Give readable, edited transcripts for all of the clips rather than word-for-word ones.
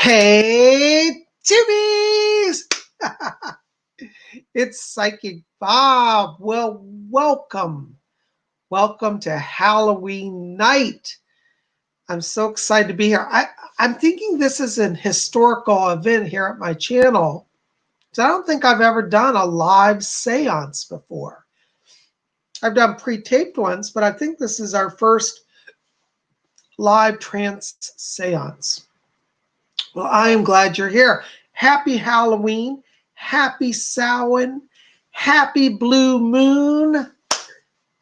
Hey, Timmies! It's Psychic Bob. Well, welcome. Welcome to Halloween night. I'm so excited to be here. I'm thinking this is an historical event here at my channel. So I don't think I've ever done a live seance before. I've done pre-taped ones, but I think this is our first live trance seance. Well, I am glad you're here. Happy Halloween. Happy Samhain. Happy Blue Moon.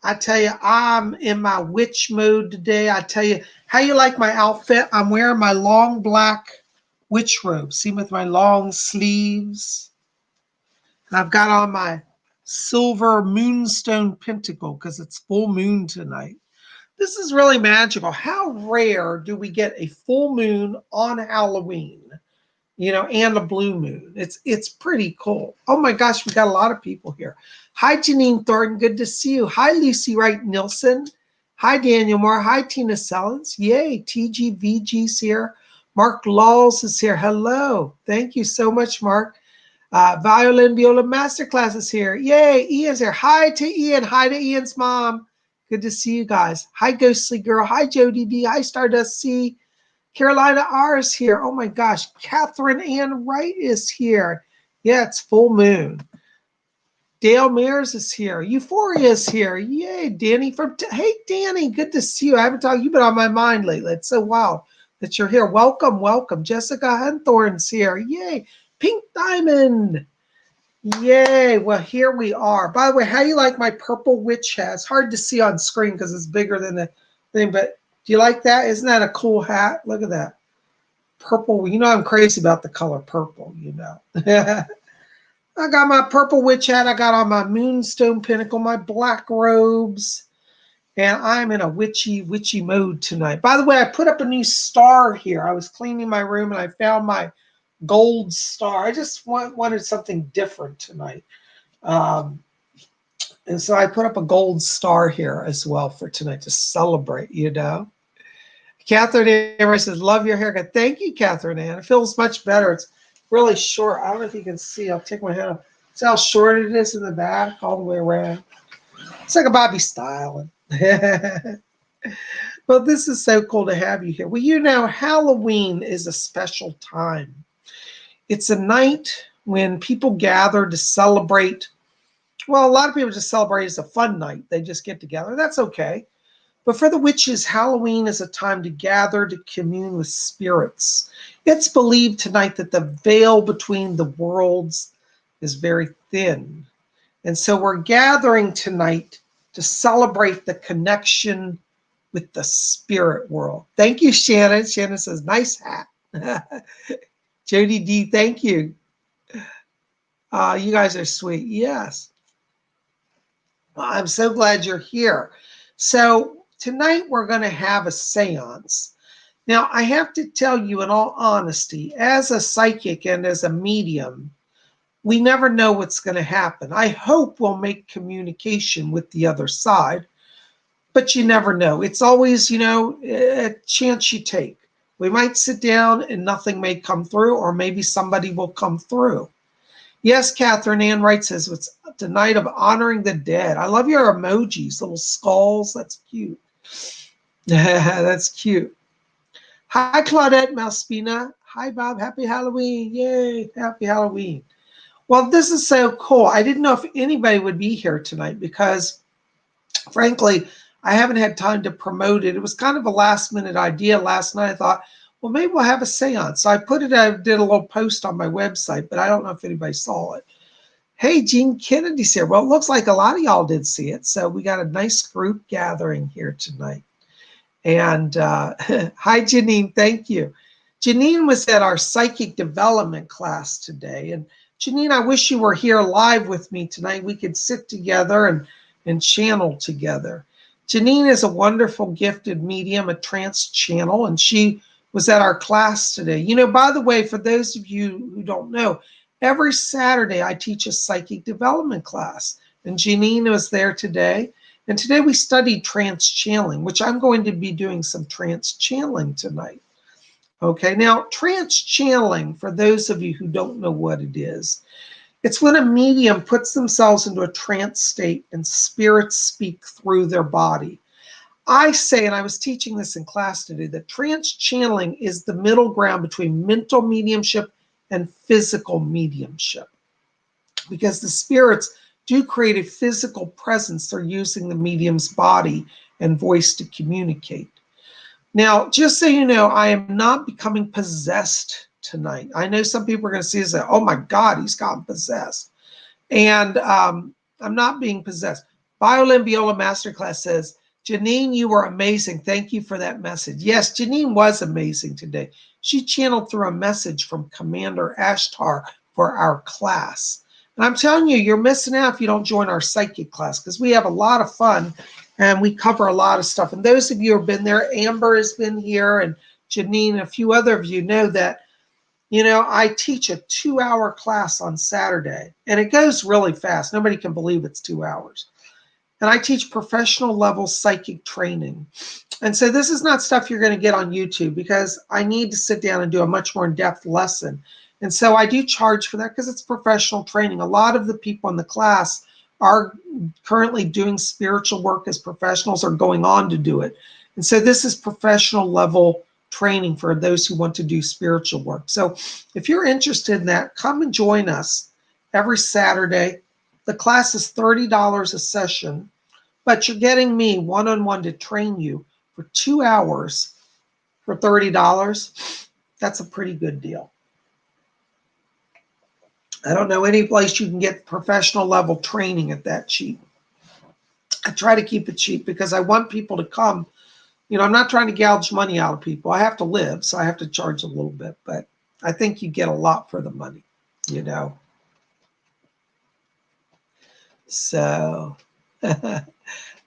I tell you, I'm in my witch mode today. I tell you, how you like my outfit? I'm wearing my long black witch robe. See, with my long sleeves. And I've got on my silver moonstone pentacle because it's full moon tonight. This is really magical. How rare do we get a full moon on Halloween? And a blue moon. It's pretty cool. Oh my gosh, we got a lot of people here. Hi, Janine Thornton. Good to see you. Hi, Lucy Wright Nilsson. Hi, Daniel Moore. Hi, Tina Sellens. Yay, TGVG's here. Mark Lawls is here. Hello. Thank you so much, Mark. Violin Viola Masterclass is here. Yay, Ian's here. Hi to Ian. Hi to Ian's mom. Good to see you guys. Hi, Ghostly Girl. Hi, Jody D. Hi, Stardust C. Carolina R is here. Oh my gosh. Catherine Ann Wright is here. Yeah, it's full moon. Dale Mears is here. Euphoria is here. Yay. Danny hey, Danny, good to see you. I haven't talked. You've been on my mind lately. It's so wild that you're here. Welcome, welcome. Jessica Hunthorne's here. Yay. Pink Diamond. Yay. Well, here we are. By the way, how do you like my purple witch hat? It's hard to see on screen because it's bigger than the thing, but do you like that? Isn't that a cool hat? Look at that. Purple. You know I'm crazy about the color purple, I got my purple witch hat. I got on my moonstone pinnacle, my black robes. And I'm in a witchy mode tonight. By the way, I put up a new star here. I was cleaning my room and I found my gold star. I just wanted something different tonight. And so I put up a gold star here as well for tonight to celebrate, Catherine Ann says, love your haircut. Thank you, Catherine Ann. It feels much better. It's really short. I don't know if you can see. I'll take my head off. See how short it is in the back all the way around? It's like a Bobby style. Well, this is so cool to have you here. Well, Halloween is a special time. It's a night when people gather to celebrate. Well, a lot of people just celebrate as a fun night. They just get together. That's okay. But for the witches, Halloween is a time to gather to commune with spirits. It's believed tonight that the veil between the worlds is very thin. And so we're gathering tonight to celebrate the connection with the spirit world. Thank you, Shannon. Shannon says, nice hat. Jody D, thank you. You guys are sweet. Yes. I'm so glad you're here. So tonight we're going to have a seance. Now, I have to tell you in all honesty, as a psychic and as a medium, we never know what's going to happen. I hope we'll make communication with the other side, but you never know. It's always, a chance you take. We might sit down and nothing may come through, or maybe somebody will come through. Yes, Catherine Ann Wright says it's the night of honoring the dead. I love your emojis, little skulls. That's cute. That's cute. Hi, Claudette Malspina. Hi, Bob. Happy Halloween. Yay. Happy Halloween. Well, this is so cool. I didn't know if anybody would be here tonight because, frankly, I haven't had time to promote it. It was kind of a last-minute idea last night. I thought, well, maybe we'll have a seance. So I did a little post on my website, but I don't know if anybody saw it. Hey, Gene Kennedy's here. Well, it looks like a lot of y'all did see it. So we got a nice group gathering here tonight. And hi, Janine. Thank you. Janine was at our psychic development class today. And Janine, I wish you were here live with me tonight. We could sit together and channel together. Janine is a wonderful, gifted medium, a trance channel, and she was at our class today. By the way, for those of you who don't know, every Saturday I teach a psychic development class, and Janine was there today. And today we studied trance channeling, which I'm going to be doing some trance channeling tonight. Okay, now trance channeling, for those of you who don't know what it is, it's when a medium puts themselves into a trance state and spirits speak through their body. I say, and I was teaching this in class today, that trance channeling is the middle ground between mental mediumship and physical mediumship, because the spirits do create a physical presence. They're using the medium's body and voice to communicate. Now, just so you know, I am not becoming possessed tonight. I know some people are going to see this and say, oh my God, he's gotten possessed. And I'm not being possessed. Violin Viola Masterclass says, Janine, you were amazing. Thank you for that message. Yes, Janine was amazing today. She channeled through a message from Commander Ashtar for our class. And I'm telling you, you're missing out if you don't join our psychic class, because we have a lot of fun and we cover a lot of stuff. And those of you who have been there, Amber has been here, and Janine, and a few other of you know that, you know, I teach a 2-hour class on Saturday, and it goes really fast. Nobody can believe it's 2 hours. And I teach professional level psychic training. And so this is not stuff you're going to get on YouTube, because I need to sit down and do a much more in-depth lesson. And so I do charge for that because it's professional training. A lot of the people in the class are currently doing spiritual work as professionals or going on to do it. And so this is professional level training for those who want to do spiritual work. So if you're interested in that, come and join us every Saturday. The class is $30 a session, but you're getting me one-on-one to train you for 2 hours for $30. That's a pretty good deal. I don't know any place you can get professional level training at that cheap. I try to keep it cheap because I want people to come. You know, I'm not trying to gouge money out of people. I have to live, so I have to charge a little bit, but I think you get a lot for the money, you know. So,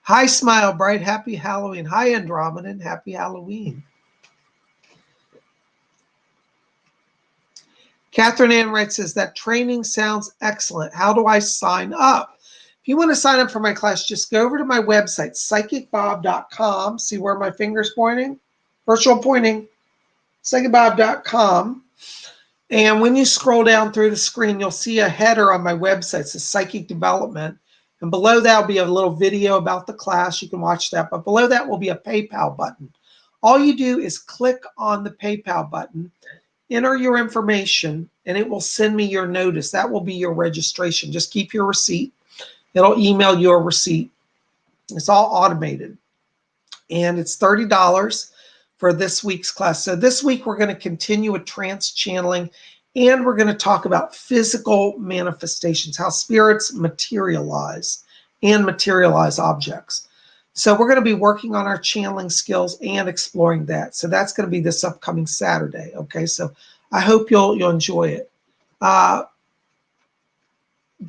hi, Smile Bright. Happy Halloween. Hi, Andromedan. Happy Halloween. Catherine Ann Wright says, that training sounds excellent. How do I sign up? If you want to sign up for my class, just go over to my website, PsychicBob.com. See where my finger's pointing? Virtual pointing. PsychicBob.com. And when you scroll down through the screen, you'll see a header on my website. It says Psychic Development. And below that will be a little video about the class. You can watch that. But below that will be a PayPal button. All you do is click on the PayPal button, enter your information, and it will send me your notice. That will be your registration. Just keep your receipt. It'll email you a receipt. It's all automated. And it's $30 for this week's class. So this week we're going to continue with trance channeling, and we're going to talk about physical manifestations, how spirits materialize and materialize objects. So we're going to be working on our channeling skills and exploring that. So that's going to be this upcoming Saturday. Okay, so I hope you'll enjoy it.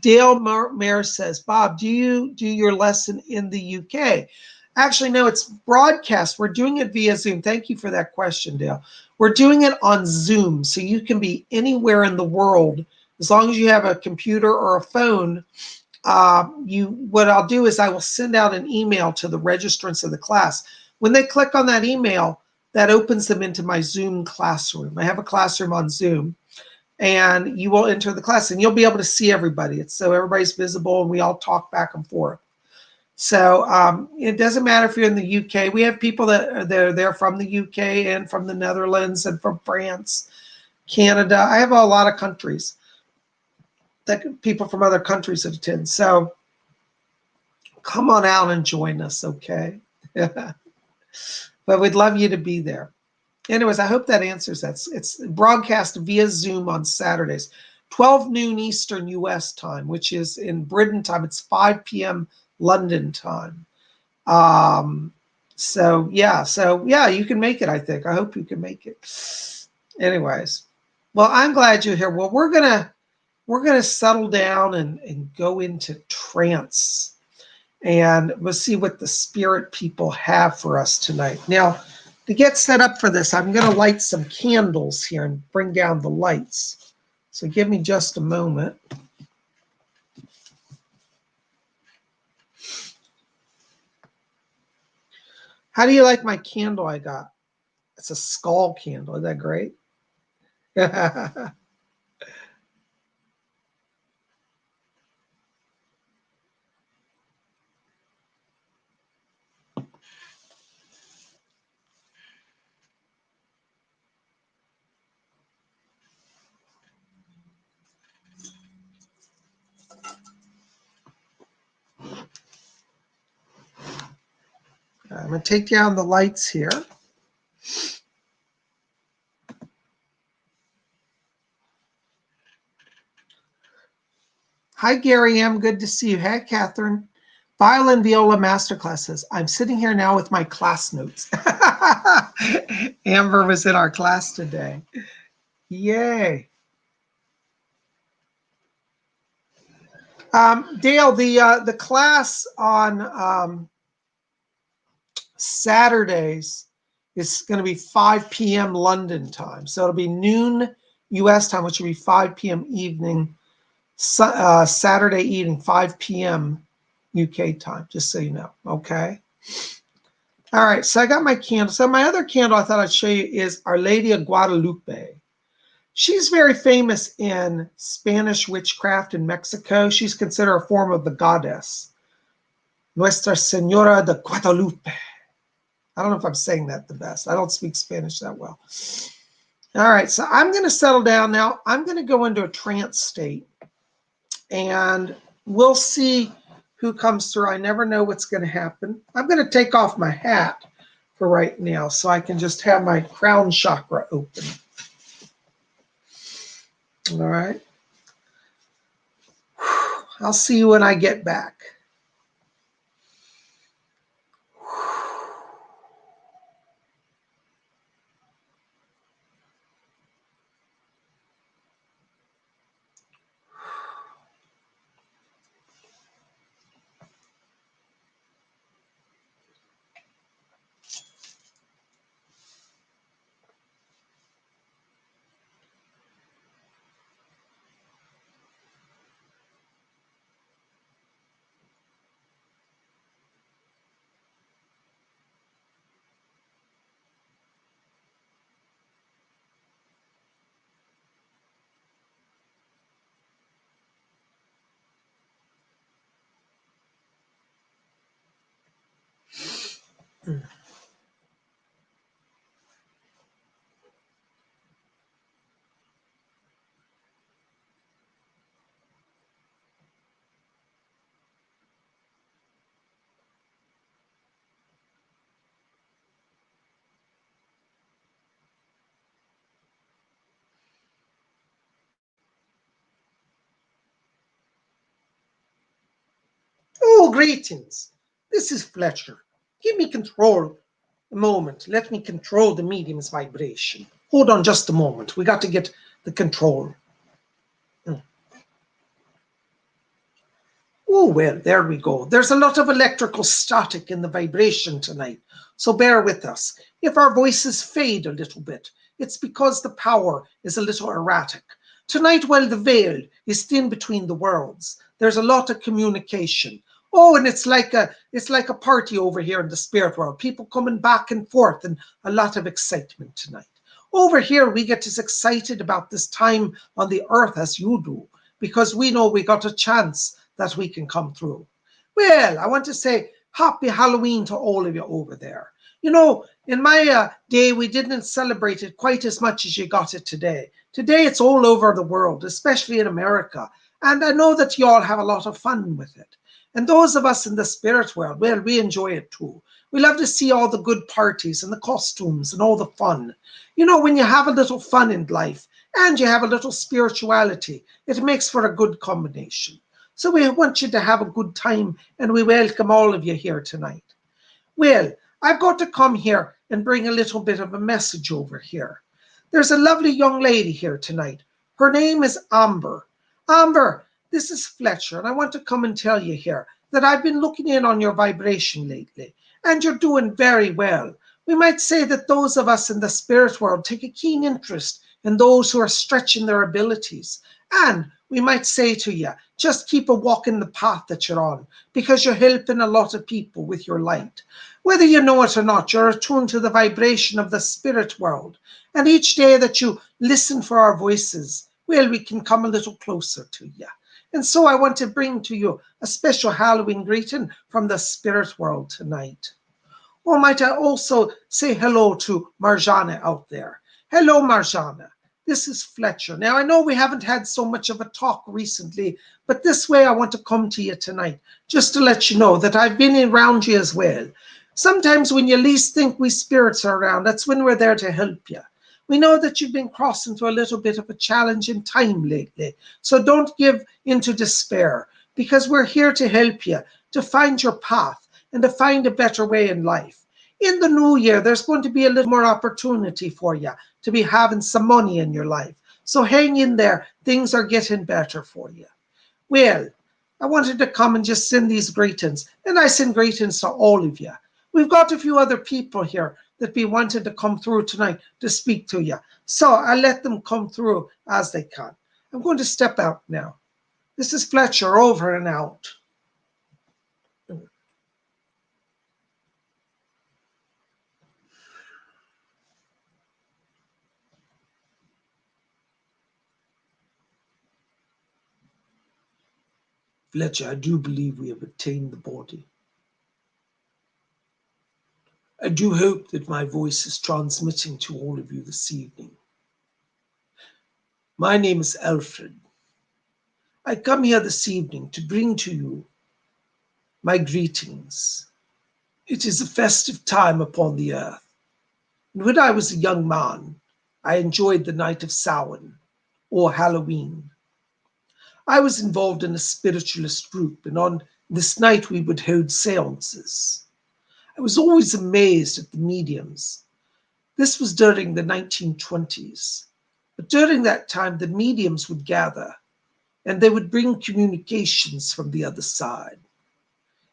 Dale Mayer says, Bob, do you do your lesson in the UK? Actually, no, it's broadcast. We're doing it via Zoom. Thank you for that question, Dale. We're doing it on Zoom, so you can be anywhere in the world as long as you have a computer or a phone. What I'll do is I will send out an email to the registrants of the class. When they click on that email, that opens them into my Zoom classroom. I have a classroom on Zoom, and you will enter the class, and you'll be able to see everybody. It's so everybody's visible, and we all talk back and forth. So it doesn't matter if you're in the UK. We have people that are there from the UK and from the Netherlands and from France, Canada. I have a lot of countries, that people from other countries that attend. So come on out and join us, okay? But we'd love you to be there. Anyways, I hope that answers that. It's broadcast via Zoom on Saturdays, 12 noon Eastern US time, which is in Britain time. It's 5 p.m. London time. So yeah, you can make it, I think. I hope you can make it. Anyways, well, I'm glad you're here. Well, we're gonna settle down and go into trance, and we'll see what the spirit people have for us tonight. Now, to get set up for this, I'm going to light some candles here and bring down the lights. So give me just a moment. How do you like my candle I got? It's a skull candle. Isn't that great? I'm going to take down the lights here. Hi, Gary M. Good to see you. Hey, Catherine. Violin Viola Masterclasses. I'm sitting here now with my class notes. Amber was in our class today. Yay. Dale, the class on Saturdays is going to be 5 p.m. London time. So it'll be noon U.S. time, which will be 5 p.m. evening, Saturday evening, 5 p.m. UK time, just so you know. Okay. All right. So I got my candle. So my other candle I thought I'd show you is Our Lady of Guadalupe. She's very famous in Spanish witchcraft in Mexico. She's considered a form of the goddess. Nuestra Señora de Guadalupe. I don't know if I'm saying that the best. I don't speak Spanish that well. All right, so I'm going to settle down now. I'm going to go into a trance state, and we'll see who comes through. I never know what's going to happen. I'm going to take off my hat for right now so I can just have my crown chakra open. All right. I'll see you when I get back. Oh, greetings. This is Fletcher. Give me control a moment. Let me control the medium's vibration. Hold on just a moment. We got to get the control. Oh, well, there we go. There's a lot of electrical static in the vibration tonight, so bear with us. If our voices fade a little bit, it's because the power is a little erratic. Tonight, while the veil is thin between the worlds, there's a lot of communication. Oh, and it's like a party over here in the spirit world. People coming back and forth, and a lot of excitement tonight. Over here, we get as excited about this time on the earth as you do, because we know we got a chance that we can come through. Well, I want to say happy Halloween to all of you over there. You know, in my day, we didn't celebrate it quite as much as you got it today. Today, it's all over the world, especially in America. And I know that you all have a lot of fun with it. And those of us in the spirit world, well, we enjoy it too. We love to see all the good parties and the costumes and all the fun. You know, when you have a little fun in life and you have a little spirituality, it makes for a good combination. So we want you to have a good time, and we welcome all of you here tonight. Well, I've got to come here and bring a little bit of a message over here. There's a lovely young lady here tonight. Her name is Amber. Amber, this is Fletcher, and I want to come and tell you here that I've been looking in on your vibration lately, and you're doing very well. We might say that those of us in the spirit world take a keen interest in those who are stretching their abilities, and We might say to you, just keep a walk in the path that you're on, because you're helping a lot of people with your light. Whether you know it or not, you're attuned to the vibration of the spirit world. And each day that you listen for our voices, well, we can come a little closer to you. And so I want to bring to you a special Halloween greeting from the spirit world tonight. Or might I also say hello to Marjana out there? Hello, Marjana. This is Fletcher. Now, I know we haven't had so much of a talk recently, but this way I want to come to you tonight, just to let you know that I've been around you as well. Sometimes when you least think we spirits are around, that's when we're there to help you. We know that you've been crossing through a little bit of a challenging time lately, so don't give into despair, because we're here to help you to find your path and to find a better way in life. In the new year, there's going to be a little more opportunity for you to be having some money in your life. So hang in there. Things are getting better for you. Well, I wanted to come and just send these greetings, and I send greetings to all of you. We've got a few other people here that be wanting to come through tonight to speak to you. So I'll let them come through as they can. I'm going to step out now. This is Fletcher, over and out. Fletcher, I do believe we have attained the body. I do hope that my voice is transmitting to all of you this evening. My name is Alfred. I come here this evening to bring to you my greetings. It is a festive time upon the earth. And when I was a young man, I enjoyed the night of Samhain, or Halloween. I was involved in a spiritualist group, and on this night we would hold seances. I was always amazed at the mediums. This was during the 1920s. But during that time, the mediums would gather and they would bring communications from the other side.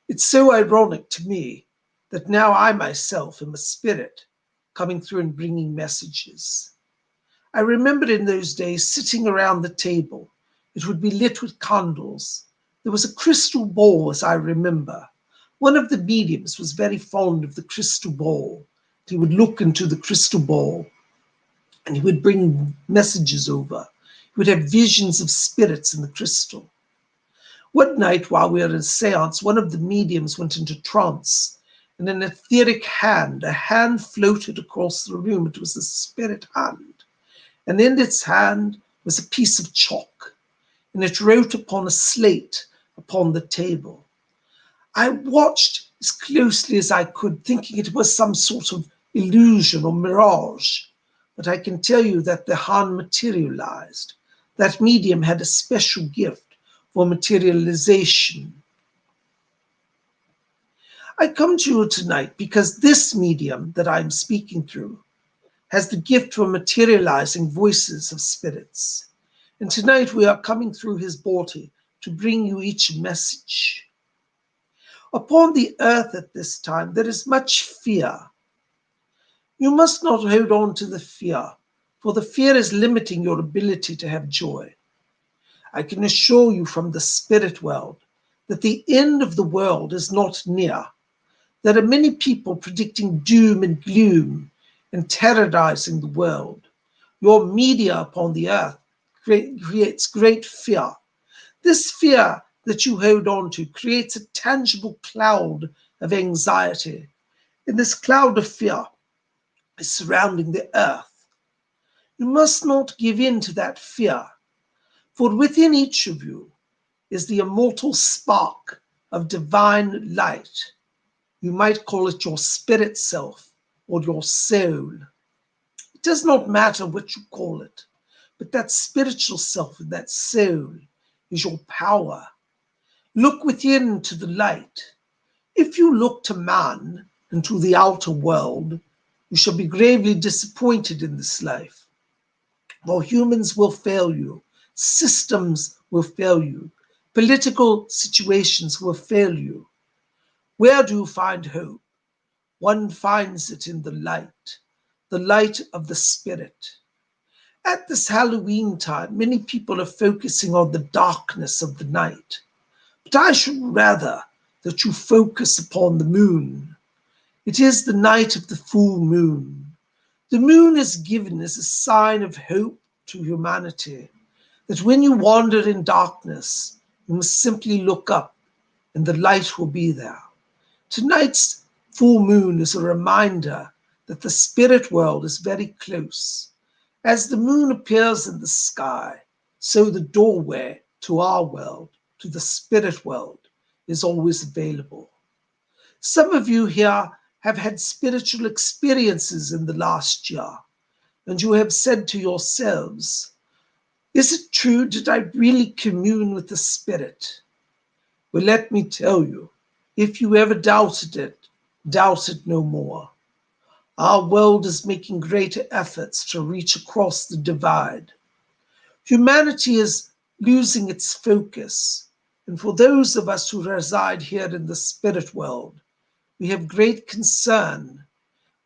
It's so ironic to me that now I myself am a spirit coming through and bringing messages. I remember in those days sitting around the table. It would be lit with candles. There was a crystal ball, as I remember. One of the mediums was very fond of the crystal ball. He would look into the crystal ball and he would bring messages over. He would have visions of spirits in the crystal. One night while we were in a seance, one of the mediums went into trance, and an etheric hand, a hand floated across the room. It was a spirit hand. And in its hand was a piece of chalk, and it wrote upon a slate upon the table. I watched as closely as I could, thinking it was some sort of illusion or mirage. But I can tell you that the hand materialized. That medium had a special gift for materialization. I come to you tonight because this medium that I'm speaking through has the gift for materializing voices of spirits. And tonight we are coming through his body to bring you each a message. Upon the earth at this time, there is much fear. You must not hold on to the fear, for the fear is limiting your ability to have joy. I can assure you from the spirit world that the end of the world is not near. There are many people predicting doom and gloom and terrorizing the world. Your media upon the earth creates great fear. This fear that you hold on to creates a tangible cloud of anxiety. And this cloud of fear is surrounding the earth. You must not give in to that fear, for within each of you is the immortal spark of divine light. You might call it your spirit self or your soul. It does not matter what you call it, but that spiritual self and that soul is your power. Look within to the light. If you look to man and to the outer world, you shall be gravely disappointed in this life. For humans will fail you, systems will fail you, political situations will fail you. Where do you find hope? One finds it in the light of the spirit. At this Halloween time, many people are focusing on the darkness of the night. But I should rather that you focus upon the moon. It is the night of the full moon. The moon is given as a sign of hope to humanity, that when you wander in darkness, you must simply look up and the light will be there. Tonight's full moon is a reminder that the spirit world is very close. As the moon appears in the sky, so the doorway to our world, to the spirit world, is always available. Some of you here have had spiritual experiences in the last year, and you have said to yourselves, is it true? Did I really commune with the spirit? Well, let me tell you, if you ever doubted it, doubt it no more. Our world is making greater efforts to reach across the divide. Humanity is losing its focus, and for those of us who reside here in the spirit world, we have great concern.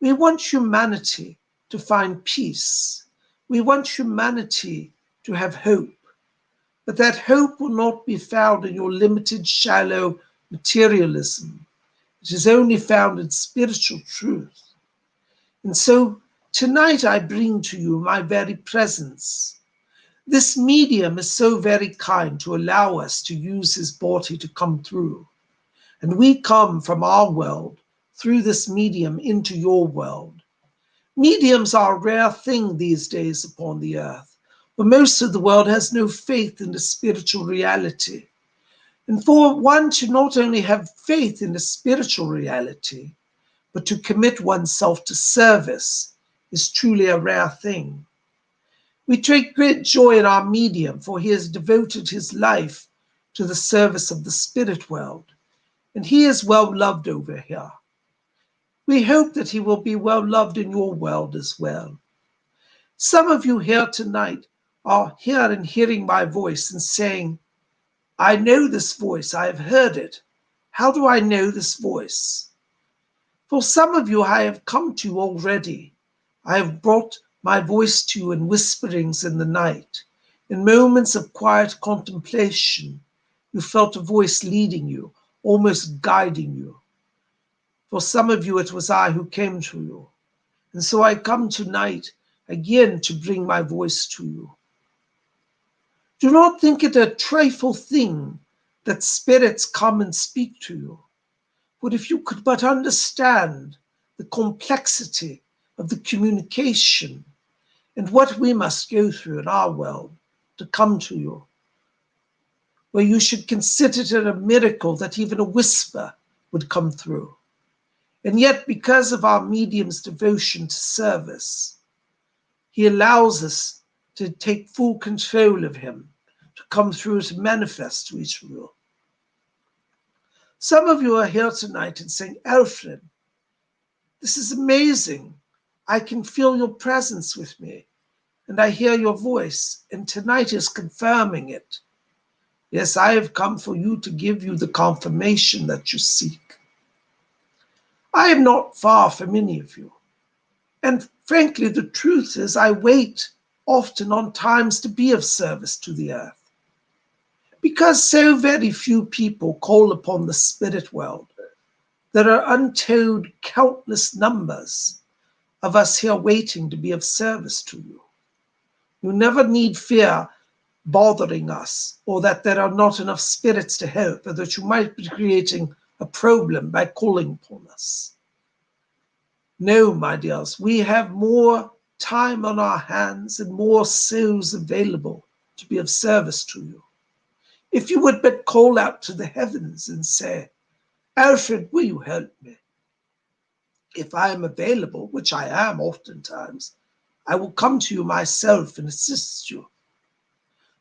We want humanity to find peace. We want humanity to have hope. But that hope will not be found in your limited, shallow materialism. It is only found in spiritual truth. And so tonight I bring to you my very presence. This medium is so very kind to allow us to use his body to come through. And we come from our world through this medium into your world. Mediums are a rare thing these days upon the earth, but most of the world has no faith in the spiritual reality. And for one to not only have faith in the spiritual reality, but to commit oneself to service is truly a rare thing. We take great joy in our medium, for he has devoted his life to the service of the spirit world, and he is well loved over here. We hope that he will be well loved in your world as well. Some of you here tonight are here and hearing my voice and saying, I know this voice, I have heard it. How do I know this voice? For some of you, I have come to you already. I have brought my voice to you in whisperings in the night. In moments of quiet contemplation, you felt a voice leading you, almost guiding you. For some of you, it was I who came to you. And so I come tonight again to bring my voice to you. Do not think it a trifle thing that spirits come and speak to you. But if you could but understand the complexity of the communication and what we must go through in our world to come to you, where you should consider it a miracle that even a whisper would come through. And yet, because of our medium's devotion to service, he allows us to take full control of him, to come through, to manifest to each rule. Some of you are here tonight and saying, Alfred, this is amazing. I can feel your presence with me, and I hear your voice, and tonight is confirming it. Yes, I have come for you to give you the confirmation that you seek. I am not far from any of you. And frankly, the truth is I wait often on times to be of service to the earth. Because so very few people call upon the spirit world, there are untold countless numbers of us here waiting to be of service to you. You never need fear bothering us, or that there are not enough spirits to help, or that you might be creating a problem by calling upon us. No, my dears, we have more time on our hands and more souls available to be of service to you. If you would but call out to the heavens and say, Alfred, will you help me? If I am available, which I am oftentimes, I will come to you myself and assist you.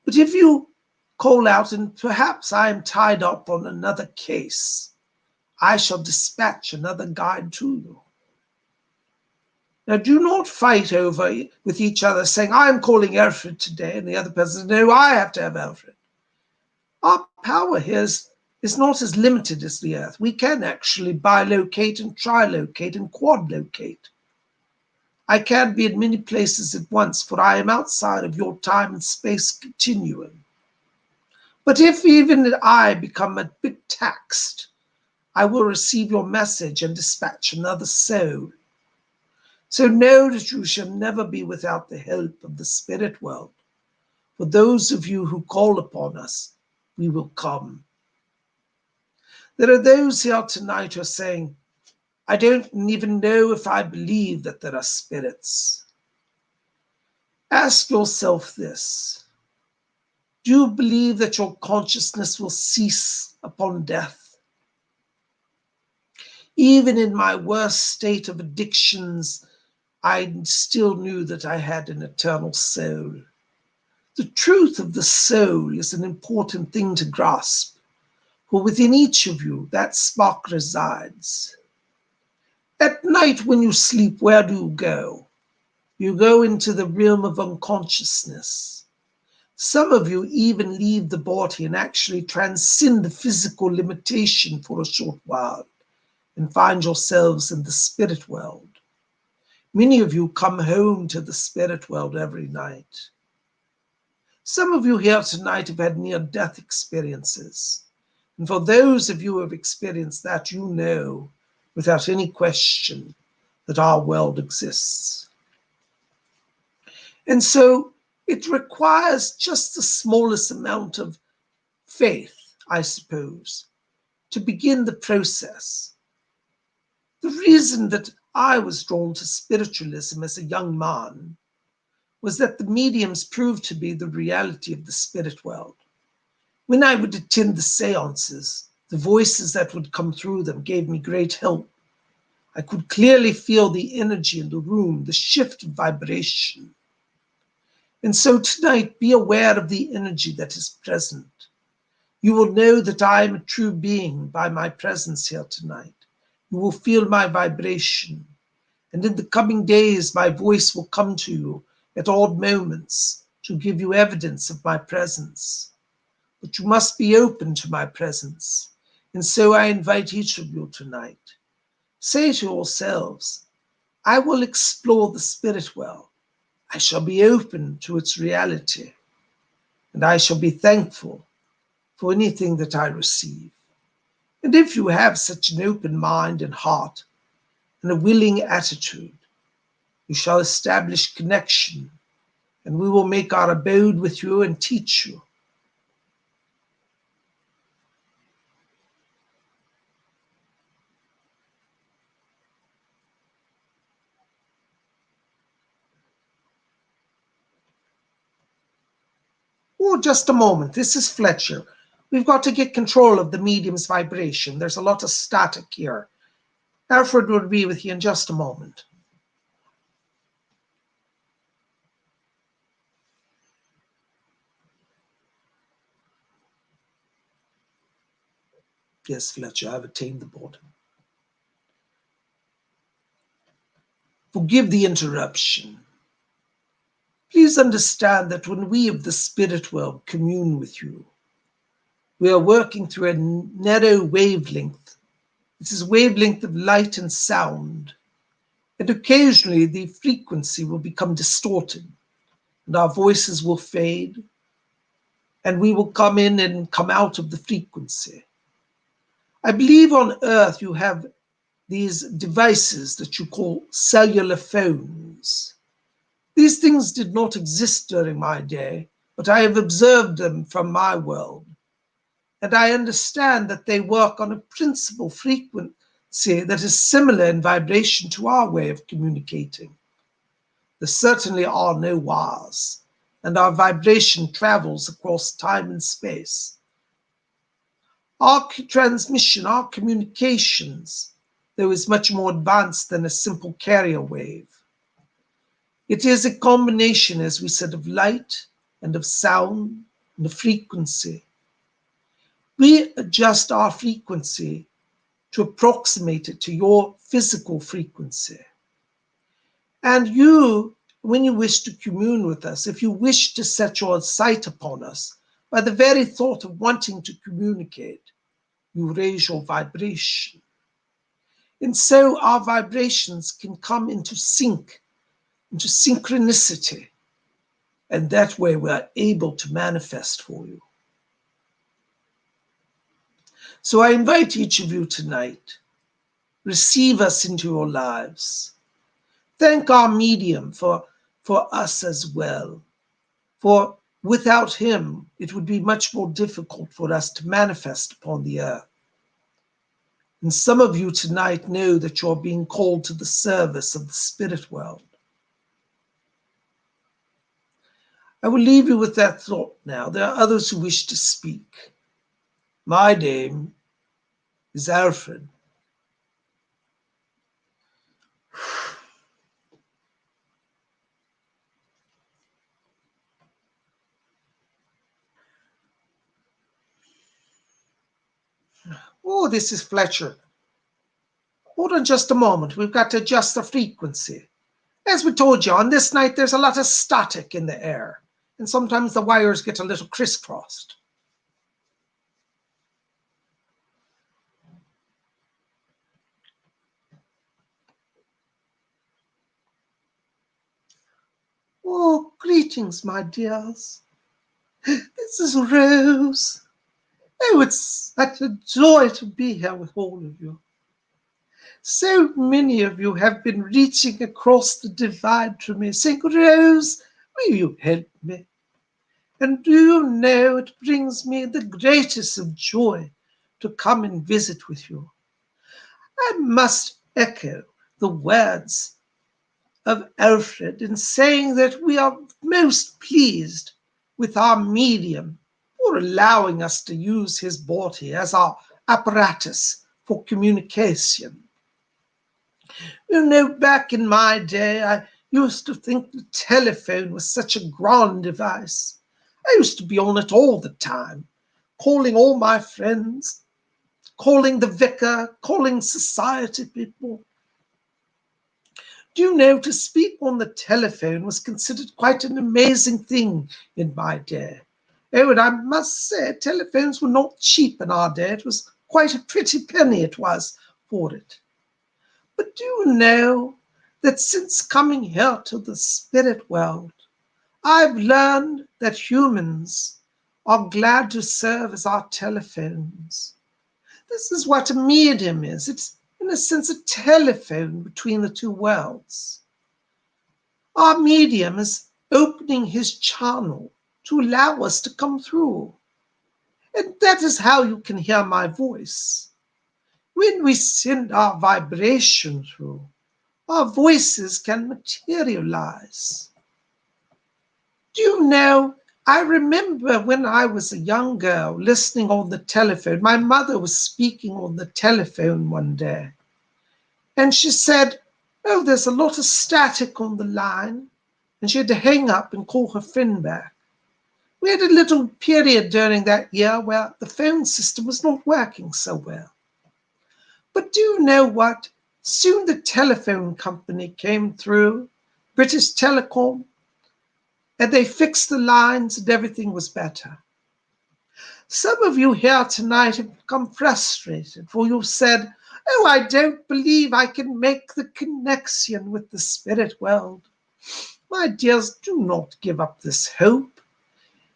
But if you call out and perhaps I am tied up on another case, I shall dispatch another guide to you. Now, do not fight over with each other saying, I am calling Alfred today, and the other person says, no, I have to have Alfred. Our power here is not as limited as the earth. We can actually bilocate and trilocate and quadlocate. I can't be in many places at once, for I am outside of your time and space continuum. But if even I become a bit taxed, I will receive your message and dispatch another soul. So know that you shall never be without the help of the spirit world. For those of you who call upon us, we will come. There are those here tonight who are saying, I don't even know if I believe that there are spirits. Ask yourself this. Do you believe that your consciousness will cease upon death? Even in my worst state of addictions, I still knew that I had an eternal soul. The truth of the soul is an important thing to grasp, for within each of you, that spark resides. At night when you sleep, where do you go? You go into the realm of unconsciousness. Some of you even leave the body and actually transcend the physical limitation for a short while and find yourselves in the spirit world. Many of you come home to the spirit world every night. Some of you here tonight have had near-death experiences. And for those of you who have experienced that, you know, without any question, that our world exists. And so it requires just the smallest amount of faith, I suppose, to begin the process. The reason that I was drawn to spiritualism as a young man was that the mediums proved to be the reality of the spirit world. When I would attend the seances, the voices that would come through them gave me great help. I could clearly feel the energy in the room, the shift of vibration. And so tonight, be aware of the energy that is present. You will know that I am a true being by my presence here tonight. You will feel my vibration. And in the coming days, my voice will come to you at odd moments to give you evidence of my presence. But you must be open to my presence. And so I invite each of you tonight. Say to yourselves, I will explore the spirit world. I shall be open to its reality. And I shall be thankful for anything that I receive. And if you have such an open mind and heart and a willing attitude, you shall establish connection, and we will make our abode with you and teach you. Oh, just a moment. This is Fletcher. We've got to get control of the medium's vibration. There's a lot of static here. Alfred will be with you in just a moment. Yes, Fletcher, I've attained the board. Forgive the interruption. Please understand that when we of the spirit world commune with you, we are working through a narrow wavelength. It is a wavelength of light and sound. And occasionally the frequency will become distorted and our voices will fade and we will come in and come out of the frequency. I believe on Earth you have these devices that you call cellular phones. These things did not exist during my day, but I have observed them from my world. And I understand that they work on a principal frequency that is similar in vibration to our way of communicating. There certainly are no wires, and our vibration travels across time and space. Our transmission, our communications, though, is much more advanced than a simple carrier wave. It is a combination, as we said, of light and of sound and of frequency. We adjust our frequency to approximate it to your physical frequency. And you, when you wish to commune with us, if you wish to set your sight upon us, by the very thought of wanting to communicate, you raise your vibration. And so our vibrations can come into sync into synchronicity. And that way we are able to manifest for you. So I invite each of you tonight, receive us into your lives. Thank our medium for us as well. For without him, it would be much more difficult for us to manifest upon the earth. And some of you tonight know that you're being called to the service of the spirit world. I will leave you with that thought now. There are others who wish to speak. My name is Alfred. Oh, this is Fletcher. Hold on just a moment. We've got to adjust the frequency. As we told you, on this night, there's a lot of static in the air. And sometimes the wires get a little crisscrossed. Oh, greetings, my dears. This is Rose. Oh, it's such a joy to be here with all of you. So many of you have been reaching across the divide to me, saying, Rose, will you help me? And do you know, it brings me the greatest of joy to come and visit with you. I must echo the words of Alfred in saying that we are most pleased with our medium for allowing us to use his body as our apparatus for communication. You know, back in my day, I used to think the telephone was such a grand device. I used to be on it all the time, calling all my friends, calling the vicar, calling society people. Do you know, to speak on the telephone was considered quite an amazing thing in my day. Oh, and I must say, telephones were not cheap in our day. It was quite a pretty penny it was for it. But do you know that since coming here to the spirit world, I've learned that humans are glad to serve as our telephones. This is what a medium is. It's, in a sense, a telephone between the two worlds. Our medium is opening his channel to allow us to come through. And that is how you can hear my voice. When we send our vibration through, our voices can materialize. Do you know, I remember when I was a young girl listening on the telephone. My mother was speaking on the telephone one day. And she said, oh, there's a lot of static on the line. And she had to hang up and call her friend back. We had a little period during that year where the phone system was not working so well. But do you know what? Soon the telephone company came through, British Telecom, and they fixed the lines and everything was better. Some of you here tonight have become frustrated, for you've said, oh, I don't believe I can make the connection with the spirit world. My dears, do not give up this hope.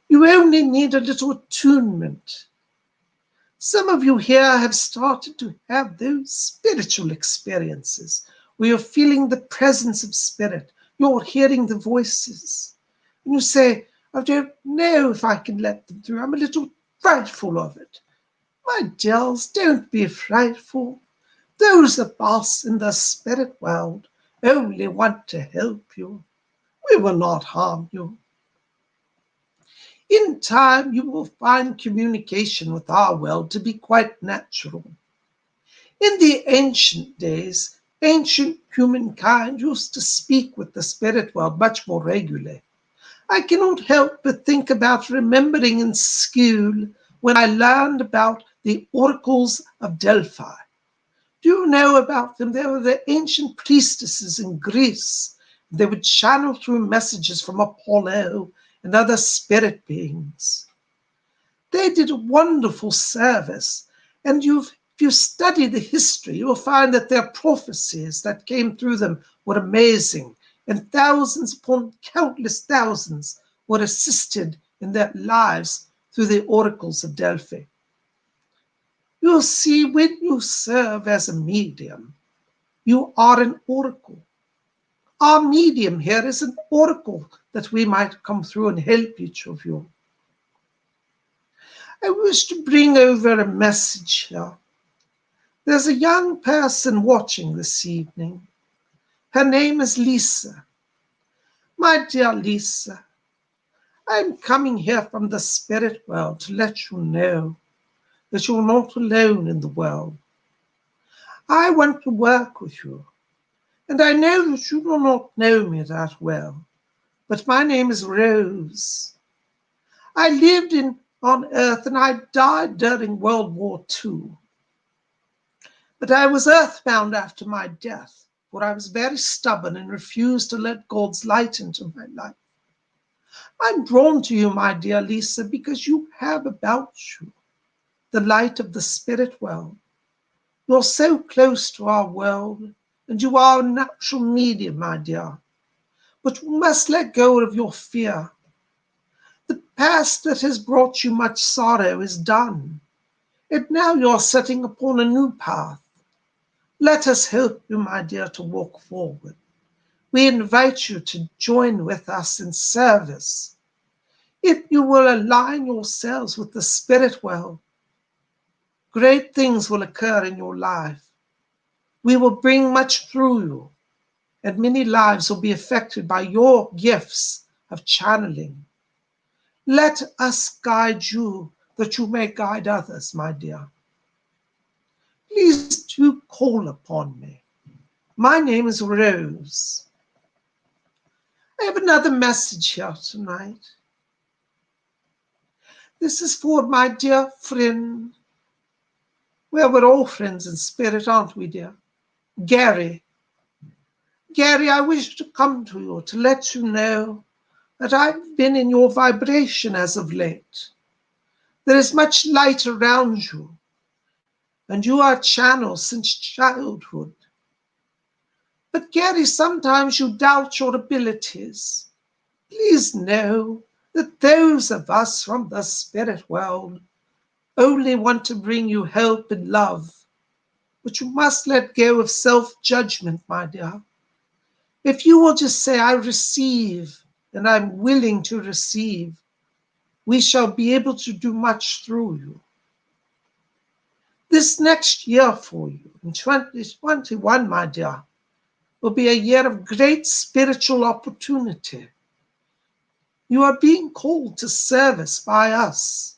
You only need a little attunement. Some of you here have started to have those spiritual experiences where you're feeling the presence of spirit. You're hearing the voices. And you say, I don't know if I can let them through. I'm a little frightful of it. My dears, don't be frightful. Those of us in the spirit world only want to help you. We will not harm you. In time, you will find communication with our world to be quite natural. In the ancient days, ancient humankind used to speak with the spirit world much more regularly. I cannot help but think about remembering in school when I learned about the oracles of Delphi. Do you know about them? They were the ancient priestesses in Greece. They would channel through messages from Apollo and other spirit beings. They did a wonderful service. And if you study the history, you'll find that their prophecies that came through them were amazing. and thousands upon countless thousands were assisted in their lives through the oracles of Delphi. You'll see, when you serve as a medium, you are an oracle. Our medium here is an oracle that we might come through and help each of you. I wish to bring over a message here. There's a young person watching this evening. Her name is Lisa. My dear Lisa, I'm coming here from the spirit world to let you know that you're not alone in the world. I want to work with you, and I know that you do not know me that well, but my name is Rose. I lived on Earth and I died during World War II. But I was earthbound after my death, for I was very stubborn and refused to let God's light into my life. I'm drawn to you, my dear Lisa, because you have about you the light of the spirit world. You're so close to our world, and you are a natural medium, my dear. But you must let go of your fear. The past that has brought you much sorrow is done, and now you're setting upon a new path. Let us help you, my dear, to walk forward. We invite you to join with us in service. If you will align yourselves with the spirit world, great things will occur in your life. We will bring much through you, and many lives will be affected by your gifts of channeling. Let us guide you that you may guide others, my dear. Please do call upon me. My name is Rose. I have another message here tonight. This is for my dear friend. Well, we're all friends in spirit, aren't we, dear? Gary. Gary, I wish to come to you to let you know that I've been in your vibration as of late. There is much light around you, and you are channeled since childhood. But Gary, sometimes you doubt your abilities. Please know that those of us from the spirit world only want to bring you help and love. But you must let go of self-judgment, my dear. If you will just say, I receive, and I'm willing to receive, we shall be able to do much through you. This next year for you, in 2021, my dear, will be a year of great spiritual opportunity. You are being called to service by us.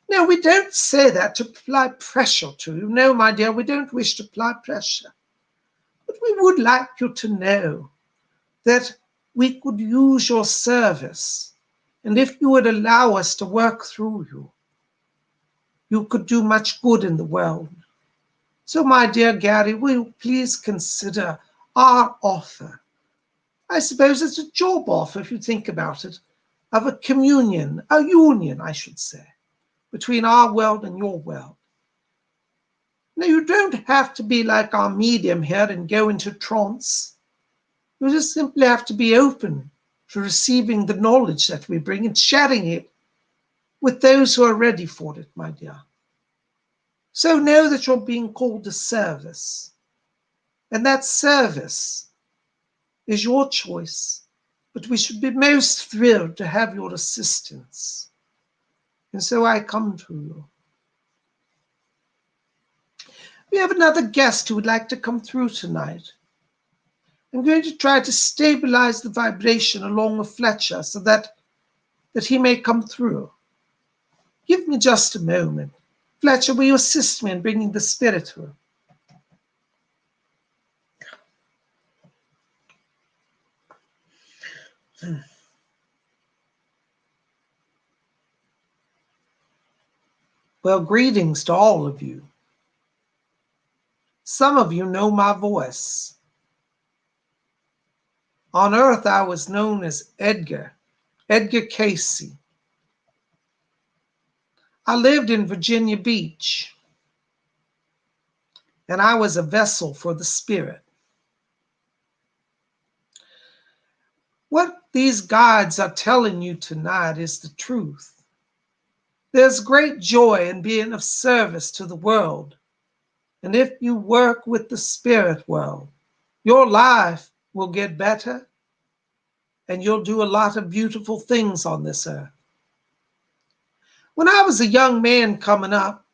Now, we don't say that to apply pressure to you. No, my dear, we don't wish to apply pressure. But we would like you to know that we could use your service. And if you would allow us to work through you, you could do much good in the world. So, my dear Gary, will you please consider our offer? I suppose it's a job offer, if you think about it, of a communion, a union, I should say, between our world and your world. Now, you don't have to be like our medium here and go into trance. You just simply have to be open to receiving the knowledge that we bring and sharing it with those who are ready for it, my dear. So know that you're being called to service. And that service is your choice. But we should be most thrilled to have your assistance. And so I come to you. We have another guest who would like to come through tonight. I'm going to try to stabilize the vibration along with Fletcher so that he may come through. Give me just a moment. Fletcher, will you assist me in bringing the spirit through? Well, greetings to all of you. Some of you know my voice. On Earth, I was known as Edgar Casey. I lived in Virginia Beach, and I was a vessel for the spirit. What these guides are telling you tonight is the truth. There's great joy in being of service to the world. And if you work with the spirit world, your life will get better and you'll do a lot of beautiful things on this earth. When I was a young man coming up,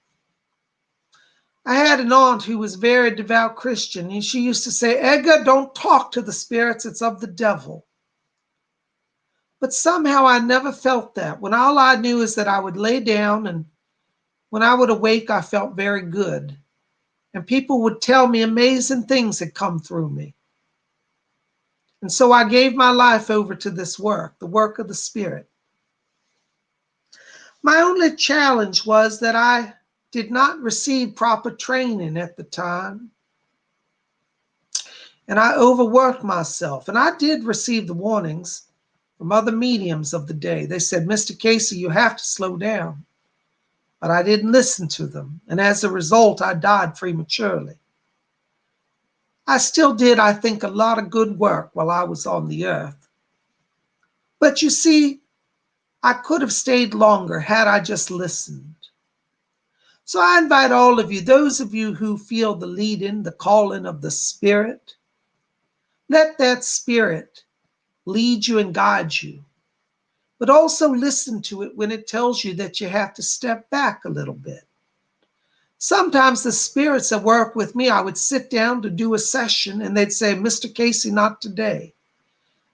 I had an aunt who was a very devout Christian, and she used to say, Edgar, don't talk to the spirits, it's of the devil. But somehow I never felt that. When all I knew is that I would lay down, and when I would awake, I felt very good. And people would tell me amazing things had come through me. And so I gave my life over to this work, the work of the Spirit. My only challenge was that I did not receive proper training at the time. And I overworked myself. And I did receive the warnings from other mediums of the day. They said, Mr. Casey, you have to slow down. But I didn't listen to them. And as a result, I died prematurely. I still did, I think, a lot of good work while I was on the earth. But you see, I could have stayed longer had I just listened. So I invite all of you, those of you who feel the leading, the calling of the Spirit, let that Spirit lead you and guide you. But also listen to it when it tells you that you have to step back a little bit. Sometimes the spirits that work with me, I would sit down to do a session and they'd say, Mr. Casey, not today.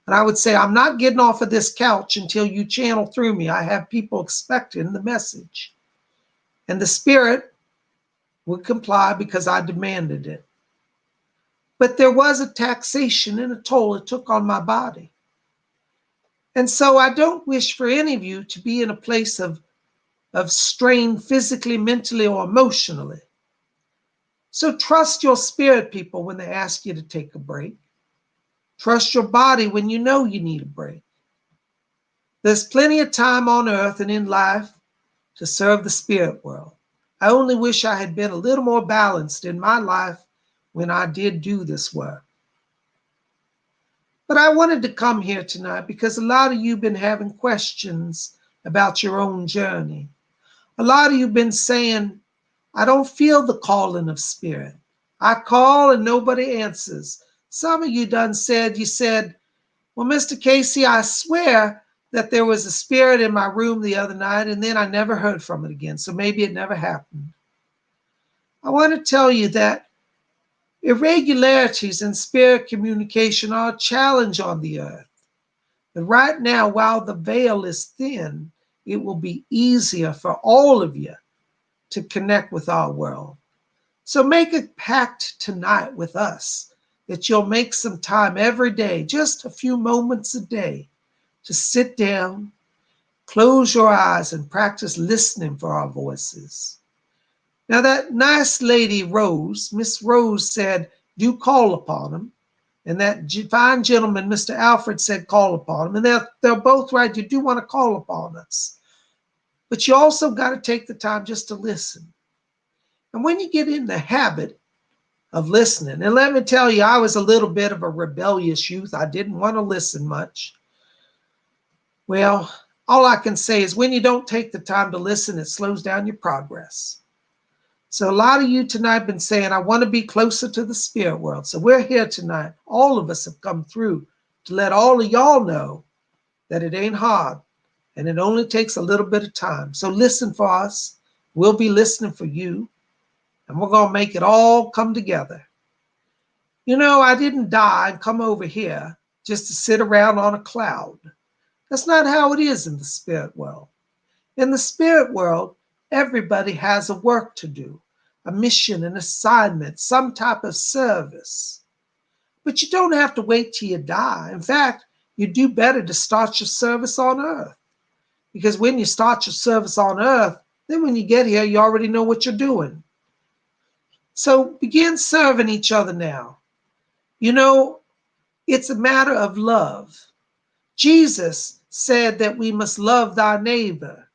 And I would say, I'm not getting off of this couch until you channel through me. I have people expecting the message. And the spirit would comply because I demanded it. But there was a taxation and a toll it took on my body. And so I don't wish for any of you to be in a place of strain physically, mentally, or emotionally. So trust your spirit, people, when they ask you to take a break. Trust your body when you know you need a break. There's plenty of time on earth and in life to serve the spirit world. I only wish I had been a little more balanced in my life when I did do this work. But I wanted to come here tonight because a lot of you have been having questions about your own journey. A lot of you have been saying, I don't feel the calling of spirit. I call and nobody answers. Some of you you said, well, Mr. Casey, I swear that there was a spirit in my room the other night and then I never heard from it again. So maybe it never happened. I want to tell you that irregularities in spirit communication are a challenge on the earth. But right now, while the veil is thin, it will be easier for all of you to connect with our world. So make a pact tonight with us that you'll make some time every day, just a few moments a day, to sit down, close your eyes, and practice listening for our voices. Now that nice lady Rose, Miss Rose said, do call upon him. And that fine gentleman, Mr. Alfred, said call upon him. And they're both right. You do want to call upon us. But you also got to take the time just to listen. And when you get in the habit of listening, and let me tell you, I was a little bit of a rebellious youth. I didn't want to listen much. Well, all I can say is when you don't take the time to listen, it slows down your progress. So a lot of you tonight have been saying, I want to be closer to the spirit world. So we're here tonight. All of us have come through to let all of y'all know that it ain't hard and it only takes a little bit of time. So listen for us. We'll be listening for you. And we're going to make it all come together. You know, I didn't die and come over here just to sit around on a cloud. That's not how it is in the spirit world. In the spirit world, everybody has a work to do, a mission, an assignment, some type of service. But you don't have to wait till you die. In fact, you do better to start your service on earth. Because when you start your service on earth, then when you get here, you already know what you're doing. So begin serving each other now. You know, it's a matter of love. Jesus said that we must love thy neighbor.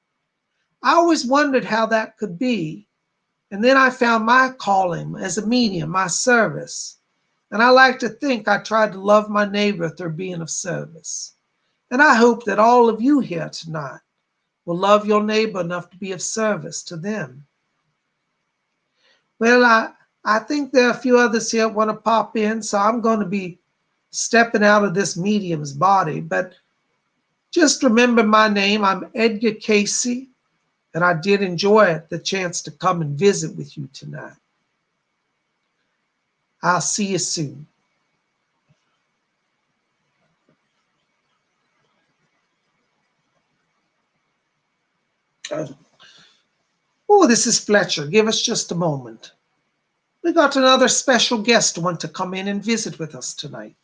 I always wondered how that could be. And then I found my calling as a medium, my service. And I like to think I tried to love my neighbor through being of service. And I hope that all of you here tonight will love your neighbor enough to be of service to them. Well, I think there are a few others here that want to pop in, so I'm going to be stepping out of this medium's body. But just remember my name. I'm Edgar Casey, and I did enjoy the chance to come and visit with you tonight. I'll see you soon. Oh, this is Fletcher. Give us just a moment. We got another special guest who want to come in and visit with us tonight.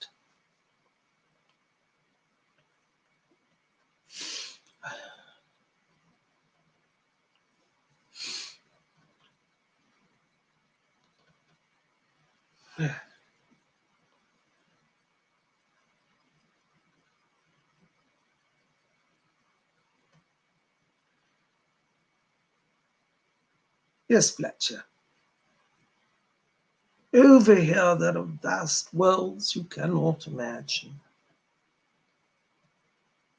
Yes, Fletcher. Over here there are vast worlds you cannot imagine.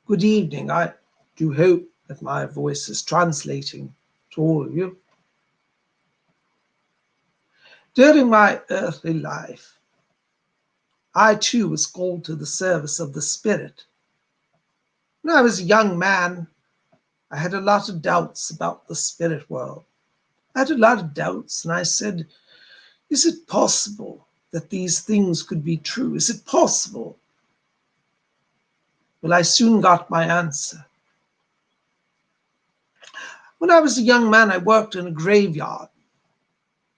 Good evening. I do hope that my voice is translating to all of you. During my earthly life, I too was called to the service of the Spirit. When I was a young man, I had a lot of doubts about the spirit world. I had a lot of doubts, and I said, is it possible that these things could be true? Is it possible? Well, I soon got my answer. When I was a young man, I worked in a graveyard.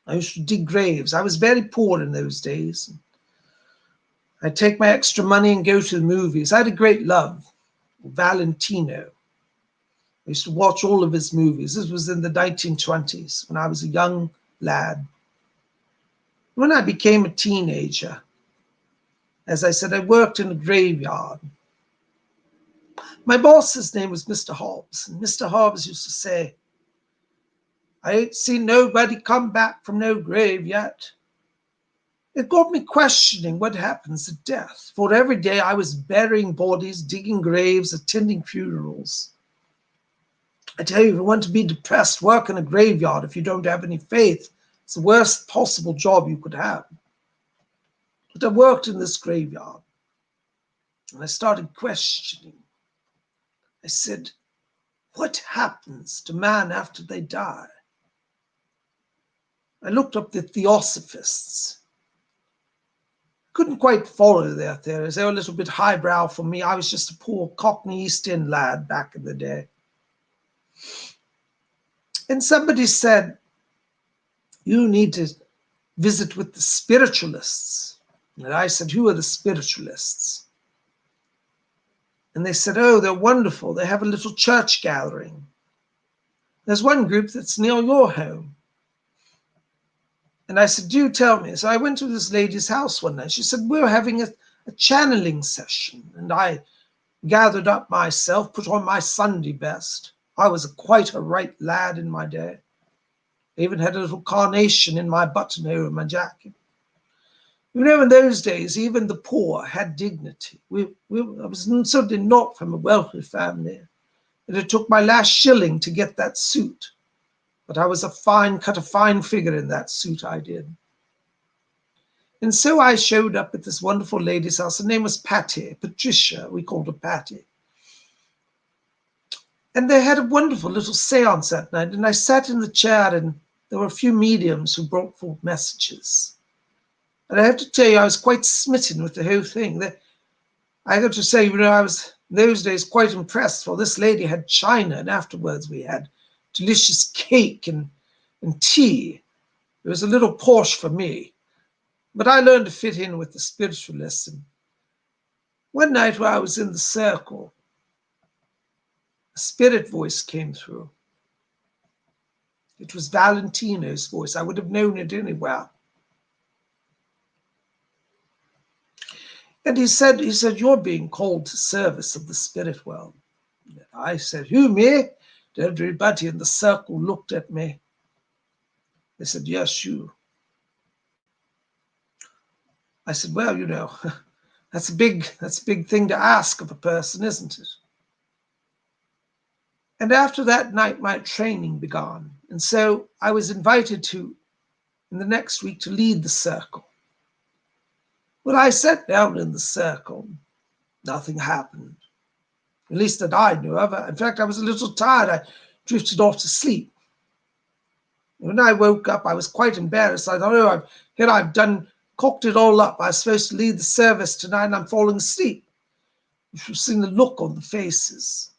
I used to dig graves. I was very poor in those days. I'd take my extra money and go to the movies. I had a great love, Valentino. I used to watch all of his movies. This was in the 1920s when I was a young lad. When I became a teenager, as I said, I worked in a graveyard. My boss's name was Mr. Hobbs, and Mr. Hobbs used to say, I ain't seen nobody come back from no grave yet. It got me questioning what happens at death, for every day I was burying bodies, digging graves, attending funerals. I tell you, if you want to be depressed, work in a graveyard if you don't have any faith. It's the worst possible job you could have. But I worked in this graveyard, and I started questioning. I said, what happens to man after they die? I looked up the theosophists. Couldn't quite follow their theories. They were a little bit highbrow for me. I was just a poor Cockney East End lad back in the day. And somebody said, you need to visit with the spiritualists. And I said, who are the spiritualists? And they said, oh, they're wonderful. They have a little church gathering. There's one group that's near your home. And I said, do tell me. So I went to this lady's house one night. She said, we're having a channeling session. And I gathered up myself, put on my Sunday best. I was quite a right lad in my day. I even had a little carnation in my buttonhole of my jacket. You know, in those days, even the poor had dignity. I was certainly not from a wealthy family. And it took my last shilling to get that suit. But I was cut a fine figure in that suit, I did. And so I showed up at this wonderful lady's house. Her name was Patty, Patricia, we called her Patty. And they had a wonderful little seance that night. And I sat in the chair, and there were a few mediums who brought forth messages. And I have to tell you, I was quite smitten with the whole thing. I have to say, you know, I was in those days quite impressed, for this lady had china, and afterwards we had delicious cake and tea. It was a little posh for me, but I learned to fit in with the spiritualists. And one night while I was in the circle, a spirit voice came through. It was Valentino's voice. I would have known it anywhere. And he said, you're being called to service of the spirit world. And I said, who, me? Everybody in the circle looked at me. They said, yes, you. I said, well, you know, That's a big thing to ask of a person, isn't it? And after that night, my training began. And so I was invited to, in the next week, to lead the circle. When I sat down in the circle, nothing happened. At least that I knew of. In fact, I was a little tired. I drifted off to sleep. When I woke up, I was quite embarrassed. I thought, oh, I've cooked it all up. I was supposed to lead the service tonight, and I'm falling asleep. You should have seen the look on the faces.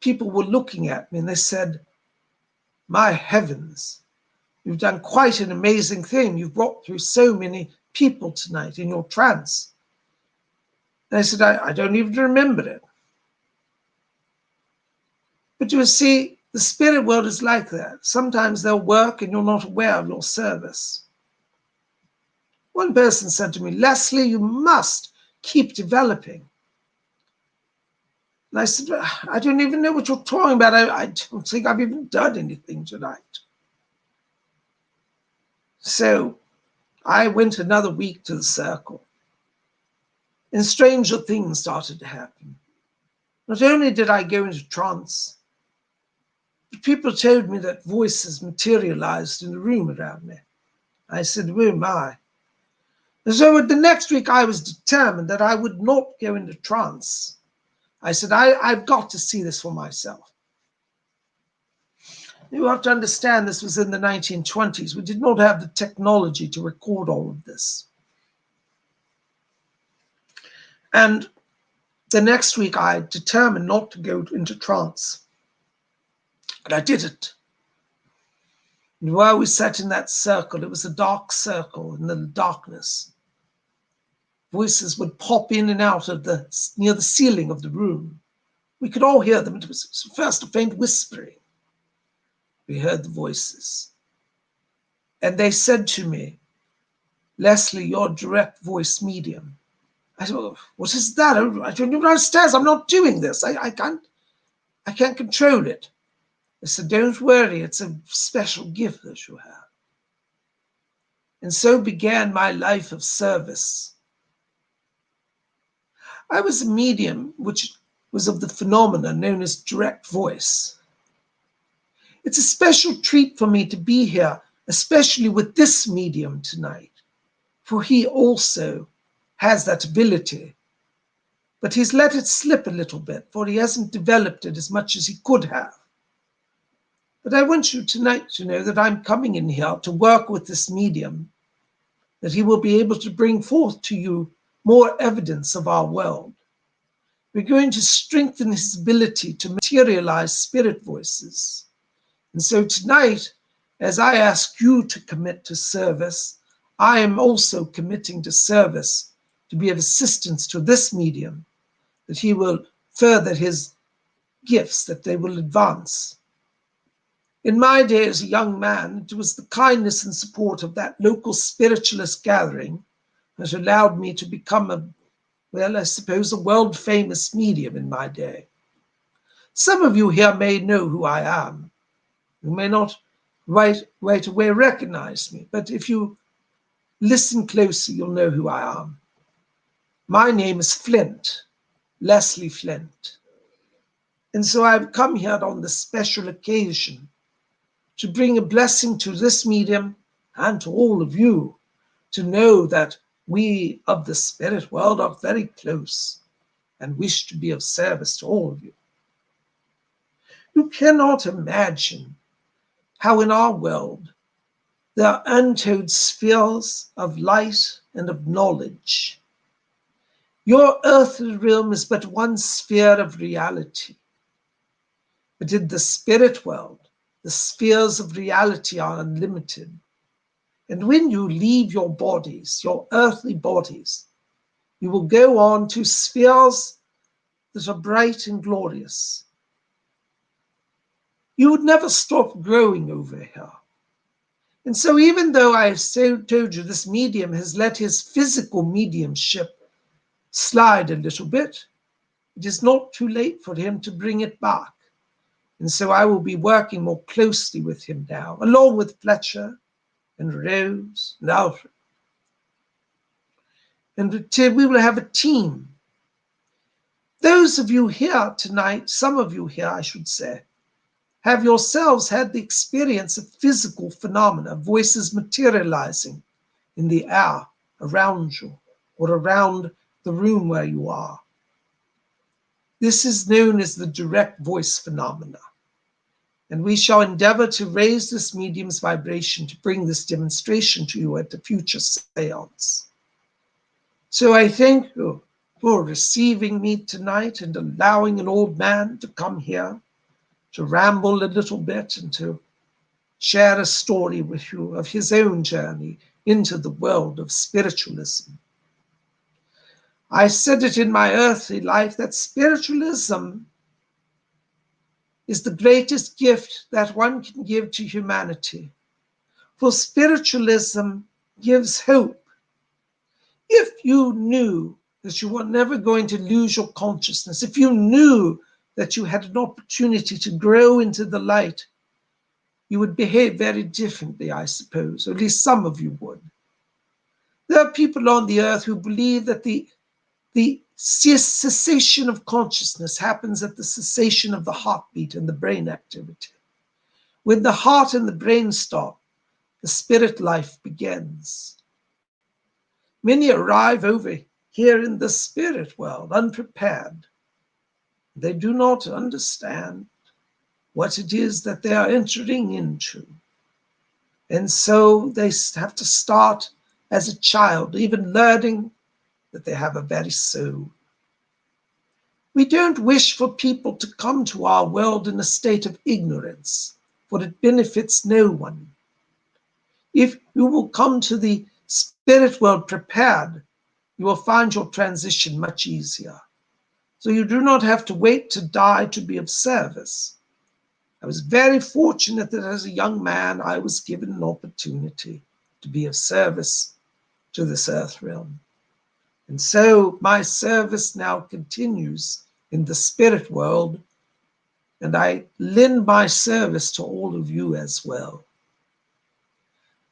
People were looking at me, and they said, my heavens, you've done quite an amazing thing. You've brought through so many people tonight in your trance. And I said, I don't even remember it. But you see, the spirit world is like that. Sometimes they'll work and you're not aware of your service. One person said to me, Leslie, you must keep developing. And I said, I don't even know what you're talking about. I don't think I've even done anything tonight. So I went another week to the circle. And stranger things started to happen. Not only did I go into trance, but people told me that voices materialized in the room around me. I said, oh my. And so the next week I was determined that I would not go into trance. I said, I've got to see this for myself. You have to understand this was in the 1920s. We did not have the technology to record all of this. And the next week I determined not to go into trance. And I did it. And while we sat in that circle, it was a dark circle in the darkness. Voices would pop in and out of near the ceiling of the room. We could all hear them. It was first a faint whispering. We heard the voices. And they said to me, Leslie, you're a direct voice medium. I said, well, what is that? I don't even understand. I'm not doing this. I can't control it. They said, don't worry. It's a special gift that you have. And so began my life of service. I was a medium, which was of the phenomena known as direct voice. It's a special treat for me to be here, especially with this medium tonight, for he also has that ability. But he's let it slip a little bit, for he hasn't developed it as much as he could have. But I want you tonight to know that I'm coming in here to work with this medium, that he will be able to bring forth to you more evidence of our world. We're going to strengthen his ability to materialize spirit voices. And so tonight, as I ask you to commit to service, I am also committing to service to be of assistance to this medium, that he will further his gifts, that they will advance. In my day as a young man, it was the kindness and support of that local spiritualist gathering that allowed me to become I suppose a world-famous medium in my day. Some of you here may know who I am. You may not right away recognize me, but if you listen closely, you'll know who I am. My name is Flint, Leslie Flint. And so I've come here on this special occasion to bring a blessing to this medium and to all of you, to know that we of the spirit world are very close and wish to be of service to all of you. You cannot imagine how in our world there are untold spheres of light and of knowledge. Your earthly realm is but one sphere of reality. But in the spirit world, the spheres of reality are unlimited. And when you leave your bodies, your earthly bodies, you will go on to spheres that are bright and glorious. You would never stop growing over here. And so even though I have told you this medium has let his physical mediumship slide a little bit, it is not too late for him to bring it back. And so I will be working more closely with him now, along with Fletcher and Rose and Alfred. and we will have a team. Those of you here tonight, some of you here, I should say, have yourselves had the experience of physical phenomena, voices materializing in the air around you or around the room where you are. This is known as the direct voice phenomena. And we shall endeavor to raise this medium's vibration to bring this demonstration to you at the future seance. So I thank you for receiving me tonight and allowing an old man to come here to ramble a little bit and to share a story with you of his own journey into the world of spiritualism. I said it in my earthly life that spiritualism is the greatest gift that one can give to humanity. For spiritualism gives hope. If you knew that you were never going to lose your consciousness, if you knew that you had an opportunity to grow into the light, you would behave very differently, I suppose, or at least some of you would. There are people on the earth who believe that the cessation of consciousness happens at the cessation of the heartbeat and the brain activity. When the heart and the brain stop, the spirit life begins. Many arrive over here in the spirit world unprepared. They do not understand what it is that they are entering into. And so they have to start as a child, even learning that they have a very soul. We don't wish for people to come to our world in a state of ignorance, for it benefits no one. If you will come to the spirit world prepared, you will find your transition much easier. So you do not have to wait to die to be of service. I was very fortunate that as a young man, I was given an opportunity to be of service to this earth realm. And so my service now continues in the spirit world, and I lend my service to all of you as well.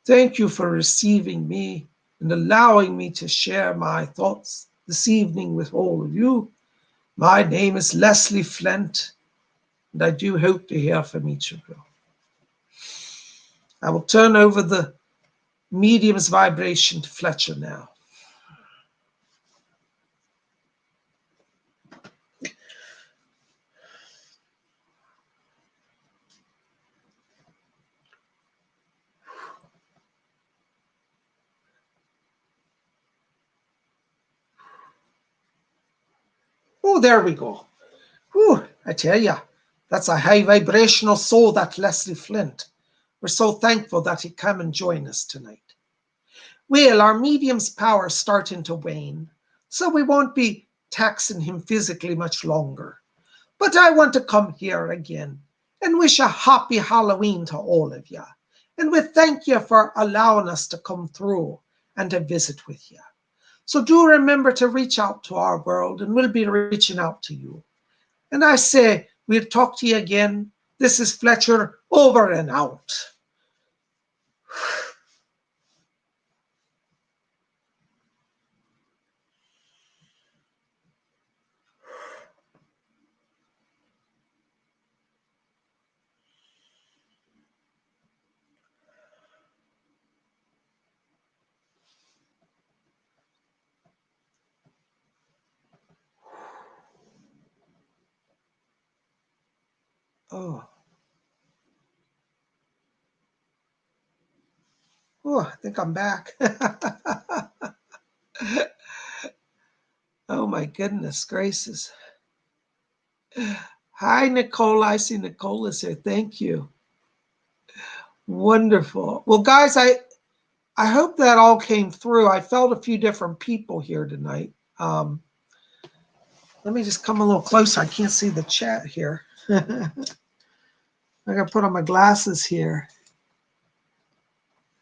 Thank you for receiving me and allowing me to share my thoughts this evening with all of you. My name is Leslie Flint, and I do hope to hear from each of you. I will turn over the medium's vibration to Fletcher now. Oh, there we go. Whew, I tell you, that's a high vibrational soul, that Leslie Flint. We're so thankful that he came and join us tonight. Well, our medium's power is starting to wane, so we won't be taxing him physically much longer. But I want to come here again and wish a happy Halloween to all of you. And we thank you for allowing us to come through and to visit with you. So do remember to reach out to our world, and we'll be reaching out to you. And I say, we'll talk to you again. This is Fletcher, over and out. Oh, I think I'm back. Oh, my goodness gracious. Hi, Nicole. I see Nicole is here. Thank you. Wonderful. Well, guys, I hope that all came through. I felt a few different people here tonight. Let me just come a little closer. I can't see the chat here. I got to put on my glasses here.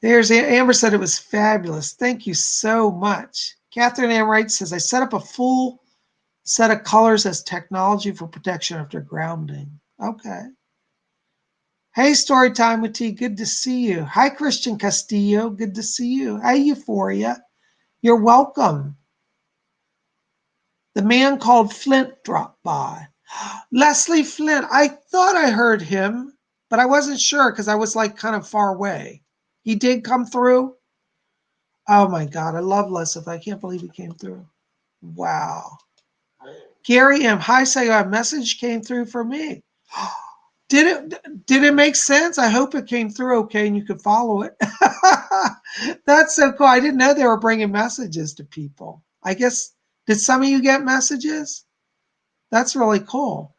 There's Amber said it was fabulous. Thank you so much. Catherine Ann Wright says, I set up a full set of colors as technology for protection after grounding. Okay. Hey, Storytime with T, good to see you. Hi, Christian Castillo, good to see you. Hi, Euphoria. You're welcome. The man called Flint dropped by. Leslie Flint. I thought I heard him, but I wasn't sure because I was like kind of far away. He did come through. Oh my God, I love Leslie. I can't believe he came through. Wow. Gary M. Hi, say a message came through for me. Did it make sense? I hope it came through okay and you could follow it. That's so cool. I didn't know they were bringing messages to people. I guess, did some of you get messages? That's really cool.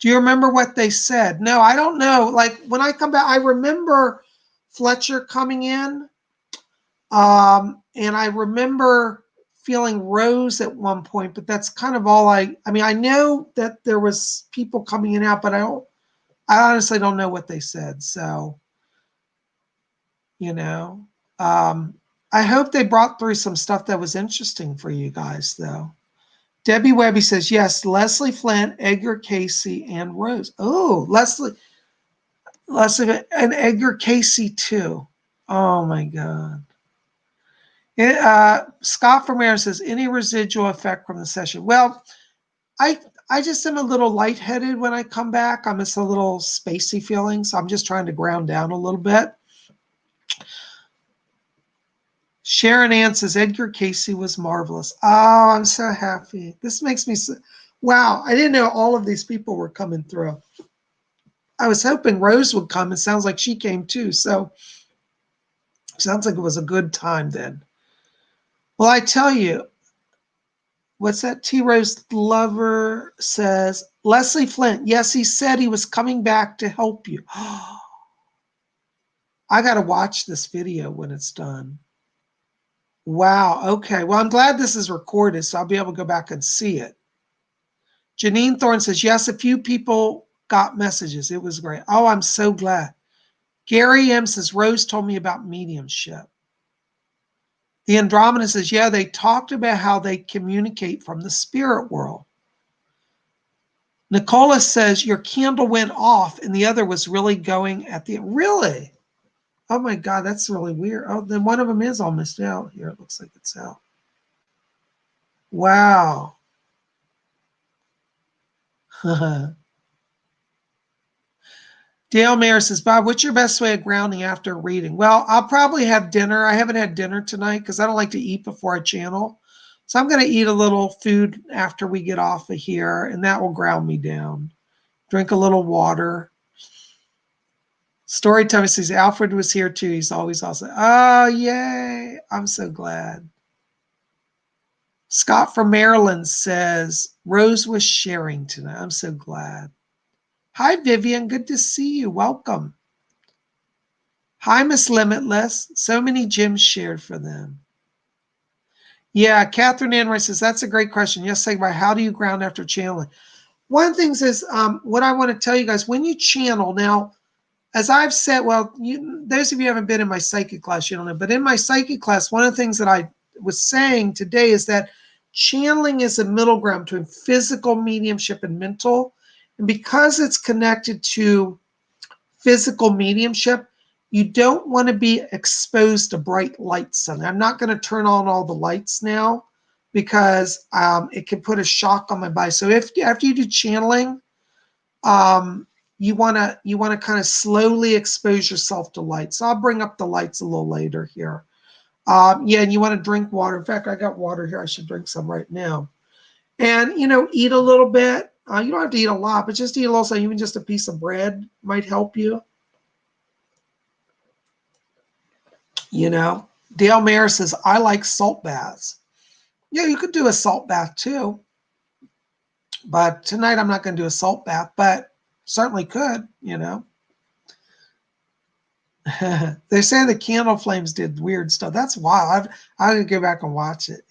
Do you remember what they said? No, I don't know. Like when I come back, I remember Fletcher coming in. And I remember feeling Rose at one point, but that's kind of all I mean, I know that there was people coming in and out, but I honestly don't know what they said. So, I hope they brought through some stuff that was interesting for you guys, though. Debbie Webby says, yes, Leslie Flint, Edgar Casey, and Rose. Oh, Leslie, and Edgar Casey, too. Oh, my God. Scott Vermeer says, any residual effect from the session? Well, I just am a little lightheaded when I come back. I'm just a little spacey feeling, so I'm just trying to ground down a little bit. Sharon Ann says, Edgar Casey was marvelous. Oh, I'm so happy. This makes me so, wow, I didn't know all of these people were coming through. I was hoping Rose would come. It sounds like she came too. So sounds like it was a good time then. Well, I tell you, what's that? T. Rose Lover says, Leslie Flint. Yes, he said he was coming back to help you. I got to watch this video when it's done. Wow. Okay. Well, I'm glad this is recorded, so I'll be able to go back and see it. Janine Thorne says, yes, a few people got messages. It was great. Oh, I'm so glad. Gary M says, Rose told me about mediumship. The Andromeda says, yeah, they talked about how they communicate from the spirit world. Nicola says, your candle went off and the other was really going at the end. Really? Oh my God, that's really weird. Oh, then one of them is almost out here. It looks like it's out. Wow. Dale Mayer says, Bob, what's your best way of grounding after reading? Well, I'll probably have dinner. I haven't had dinner tonight because I don't like to eat before I channel. So I'm going to eat a little food after we get off of here, and that will ground me down. Drink a little water. Storytime says, Alfred was here too. He's always awesome. Oh, yay. I'm so glad. Scott from Maryland says, Rose was sharing tonight. I'm so glad. Hi, Vivian. Good to see you. Welcome. Hi, Miss Limitless. So many gems shared for them. Yeah, Catherine Ann says, that's a great question. Yes, Sagbar, how do you ground after channeling? One of the things is what I want to tell you guys, when you channel, now, as I've said, well, those of you who haven't been in my psychic class, you don't know, but in my psychic class, one of the things that I was saying today is that channeling is a middle ground between physical mediumship and mental. And because it's connected to physical mediumship, you don't want to be exposed to bright lights. And I'm not going to turn on all the lights now because it can put a shock on my body. So after you do channeling, you want to kind of slowly expose yourself to light. So I'll bring up the lights a little later here. Yeah, and you want to drink water. In fact, I got water here. I should drink some right now. And, eat a little bit. You don't have to eat a lot, but just eat a little. So even just a piece of bread might help you. Dale Mayer says, I like salt baths. Yeah, you could do a salt bath too. But tonight I'm not going to do a salt bath, but certainly could, They say the candle flames did weird stuff. That's wild. I'm going to go back and watch it,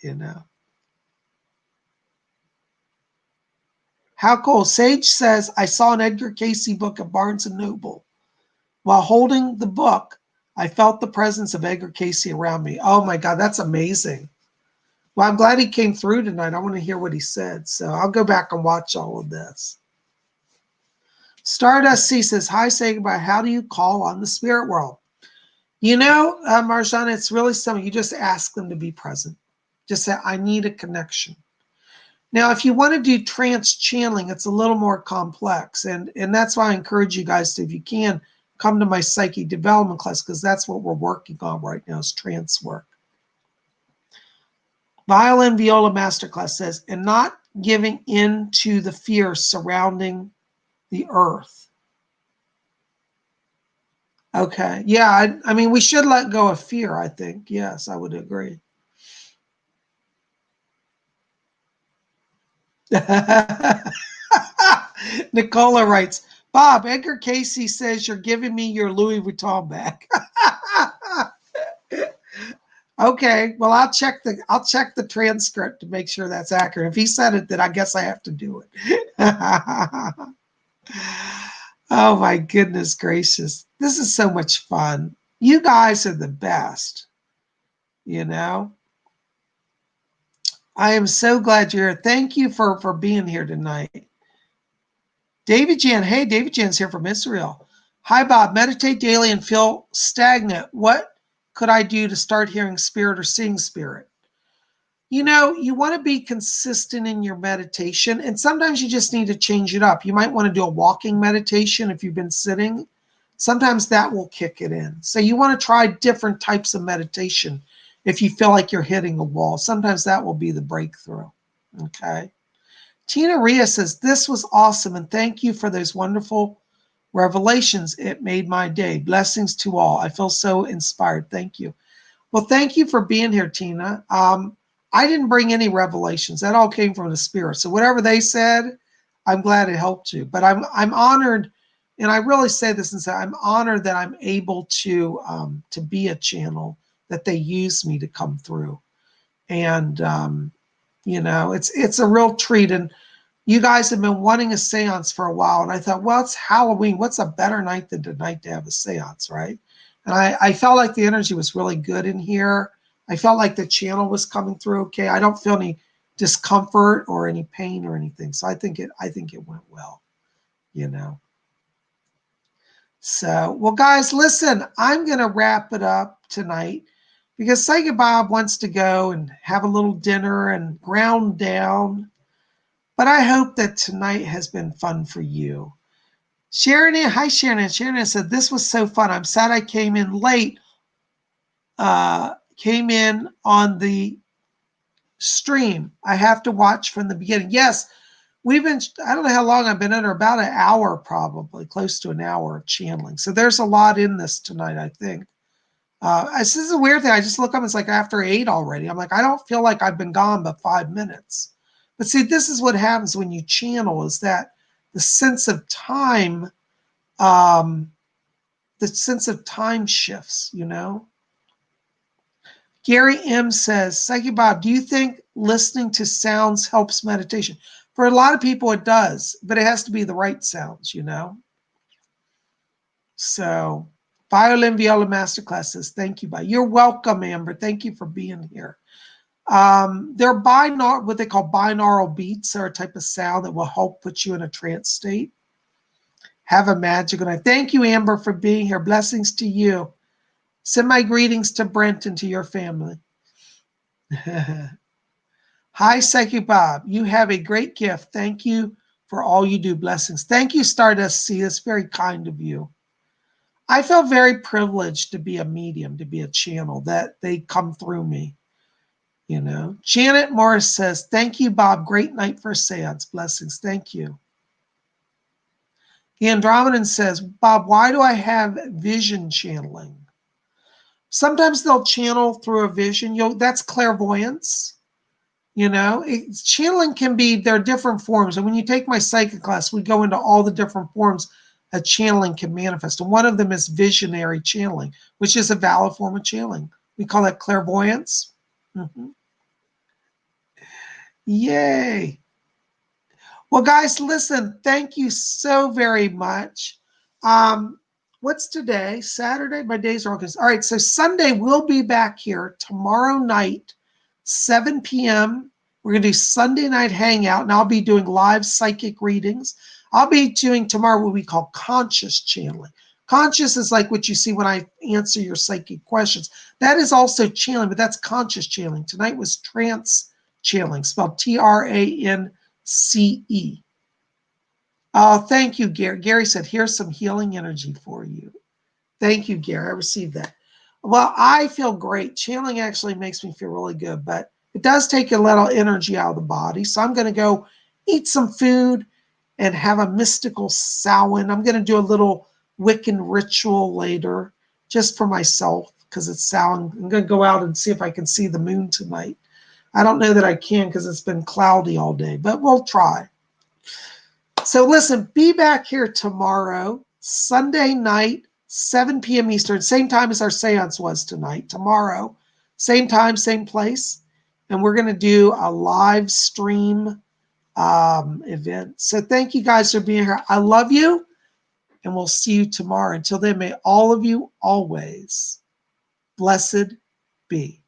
How cool. Sage says, I saw an Edgar Casey book at Barnes & Noble. While holding the book, I felt the presence of Edgar Casey around me. Oh my God, that's amazing. Well, I'm glad he came through tonight. I want to hear what he said. So I'll go back and watch all of this. Stardust C says, hi, say goodbye. How do you call on the spirit world? Marjana, it's really simple. You just ask them to be present. Just say, I need a connection. Now, if you want to do trance channeling, it's a little more complex. And that's why I encourage you guys to, if you can, come to my psychic development class, because that's what we're working on right now is trance work. Violin Viola Masterclass says, and not giving in to the fear surrounding the earth. Okay. Yeah, I mean, we should let go of fear, I think. Yes, I would agree. Nicola writes, Bob, Edgar Casey says you're giving me your Louis Vuitton bag. Okay, well, I'll check the transcript to make sure that's accurate. If he said it, then I guess I have to do it. Oh my goodness gracious. This is so much fun. You guys are the best, you know? I am so glad you're here. Thank you for being here tonight. David Jan, hey, David Jan's here from Israel. Hi, Bob. Meditate daily and feel stagnant. What could I do to start hearing spirit or seeing spirit? You know, you want to be consistent in your meditation, and sometimes you just need to change it up. You might want to do a walking meditation if you've been sitting. Sometimes that will kick it in. So you want to try different types of meditation if you feel like you're hitting a wall. Sometimes that will be the breakthrough. Okay. Tina Ria says, this was awesome, and thank you for those wonderful revelations. It made my day. Blessings to all. I feel so inspired. Thank you. Well, thank you for being here, Tina. I didn't bring any revelations. That all came from the spirit. So whatever they said, I'm glad it helped you. But I'm honored, and I really say this and say I'm honored that I'm able to be a channel that they use me to come through. And you know, it's a real treat. And you guys have been wanting a seance for a while. And I thought, well, it's Halloween. What's a better night than tonight to have a seance, right? And I felt like the energy was really good in here. I felt like the channel was coming through okay. I don't feel any discomfort or any pain or anything. So I think it went well, you know. So, well, guys, listen, I'm going to wrap it up tonight because Psychic Bob wants to go and have a little dinner and ground down. But I hope that tonight has been fun for you. Sharon, hi Sharon. Sharon said, this was so fun. I'm sad I came in late. Came in on the stream. I have to watch from the beginning. Yes, we've been, I don't know how long I've been under, about an hour probably, close to an hour of channeling. So there's a lot in this tonight, I think. This is a weird thing. I just look up, it's like after 8 already. I'm like, I don't feel like I've been gone but 5 minutes. But see, this is what happens when you channel, is that the sense of time, shifts, you know? Gary M says, Psychic Bob, do you think listening to sounds helps meditation? For a lot of people, it does, but it has to be the right sounds, you know? So, Violin Viola Masterclass says, thank you, Bob. You're welcome, Amber. Thank you for being here. They're binaural, what they call binaural beats, are a type of sound that will help put you in a trance state. Have a magical night. Thank you, Amber, for being here. Blessings to you. Send my greetings to Brent and to your family. Hi, Psychic Bob. You have a great gift. Thank you for all you do. Blessings. Thank you, Stardust C. That's very kind of you. I feel very privileged to be a medium, to be a channel, that they come through me. You know, Janet Morris says, thank you, Bob. Great night for a seance. Blessings. Thank you. The Andromedan says, Bob, why do I have vision channeling? Sometimes they'll channel through a vision. That's clairvoyance. You know, channeling can be, there are different forms. And when you take my psychic class, we go into all the different forms a channeling can manifest. And one of them is visionary channeling, which is a valid form of channeling. We call that clairvoyance. Mm-hmm. Yay. Well, guys, listen, thank you so very much. What's today? Saturday? My days are all good. All right, so Sunday we'll be back here tomorrow night, 7 p.m. We're going to do Sunday night hangout, and I'll be doing live psychic readings. I'll be doing tomorrow what we call conscious channeling. Conscious is like what you see when I answer your psychic questions. That is also channeling, but that's conscious channeling. Tonight was trance channeling, spelled Trance. Oh, thank you, Gary. Gary said, here's some healing energy for you. Thank you, Gary. I received that. Well, I feel great. Channeling actually makes me feel really good, but it does take a little energy out of the body. So I'm going to go eat some food and have a mystical Samhain. I'm going to do a little Wiccan ritual later just for myself because it's Samhain. I'm going to go out and see if I can see the moon tonight. I don't know that I can because it's been cloudy all day, but we'll try. So listen, be back here tomorrow, Sunday night, 7 p.m. Eastern, same time as our seance was tonight. Tomorrow, same time, same place. And we're going to do a live stream event. So thank you guys for being here. I love you, and we'll see you tomorrow. Until then, may all of you always blessed be.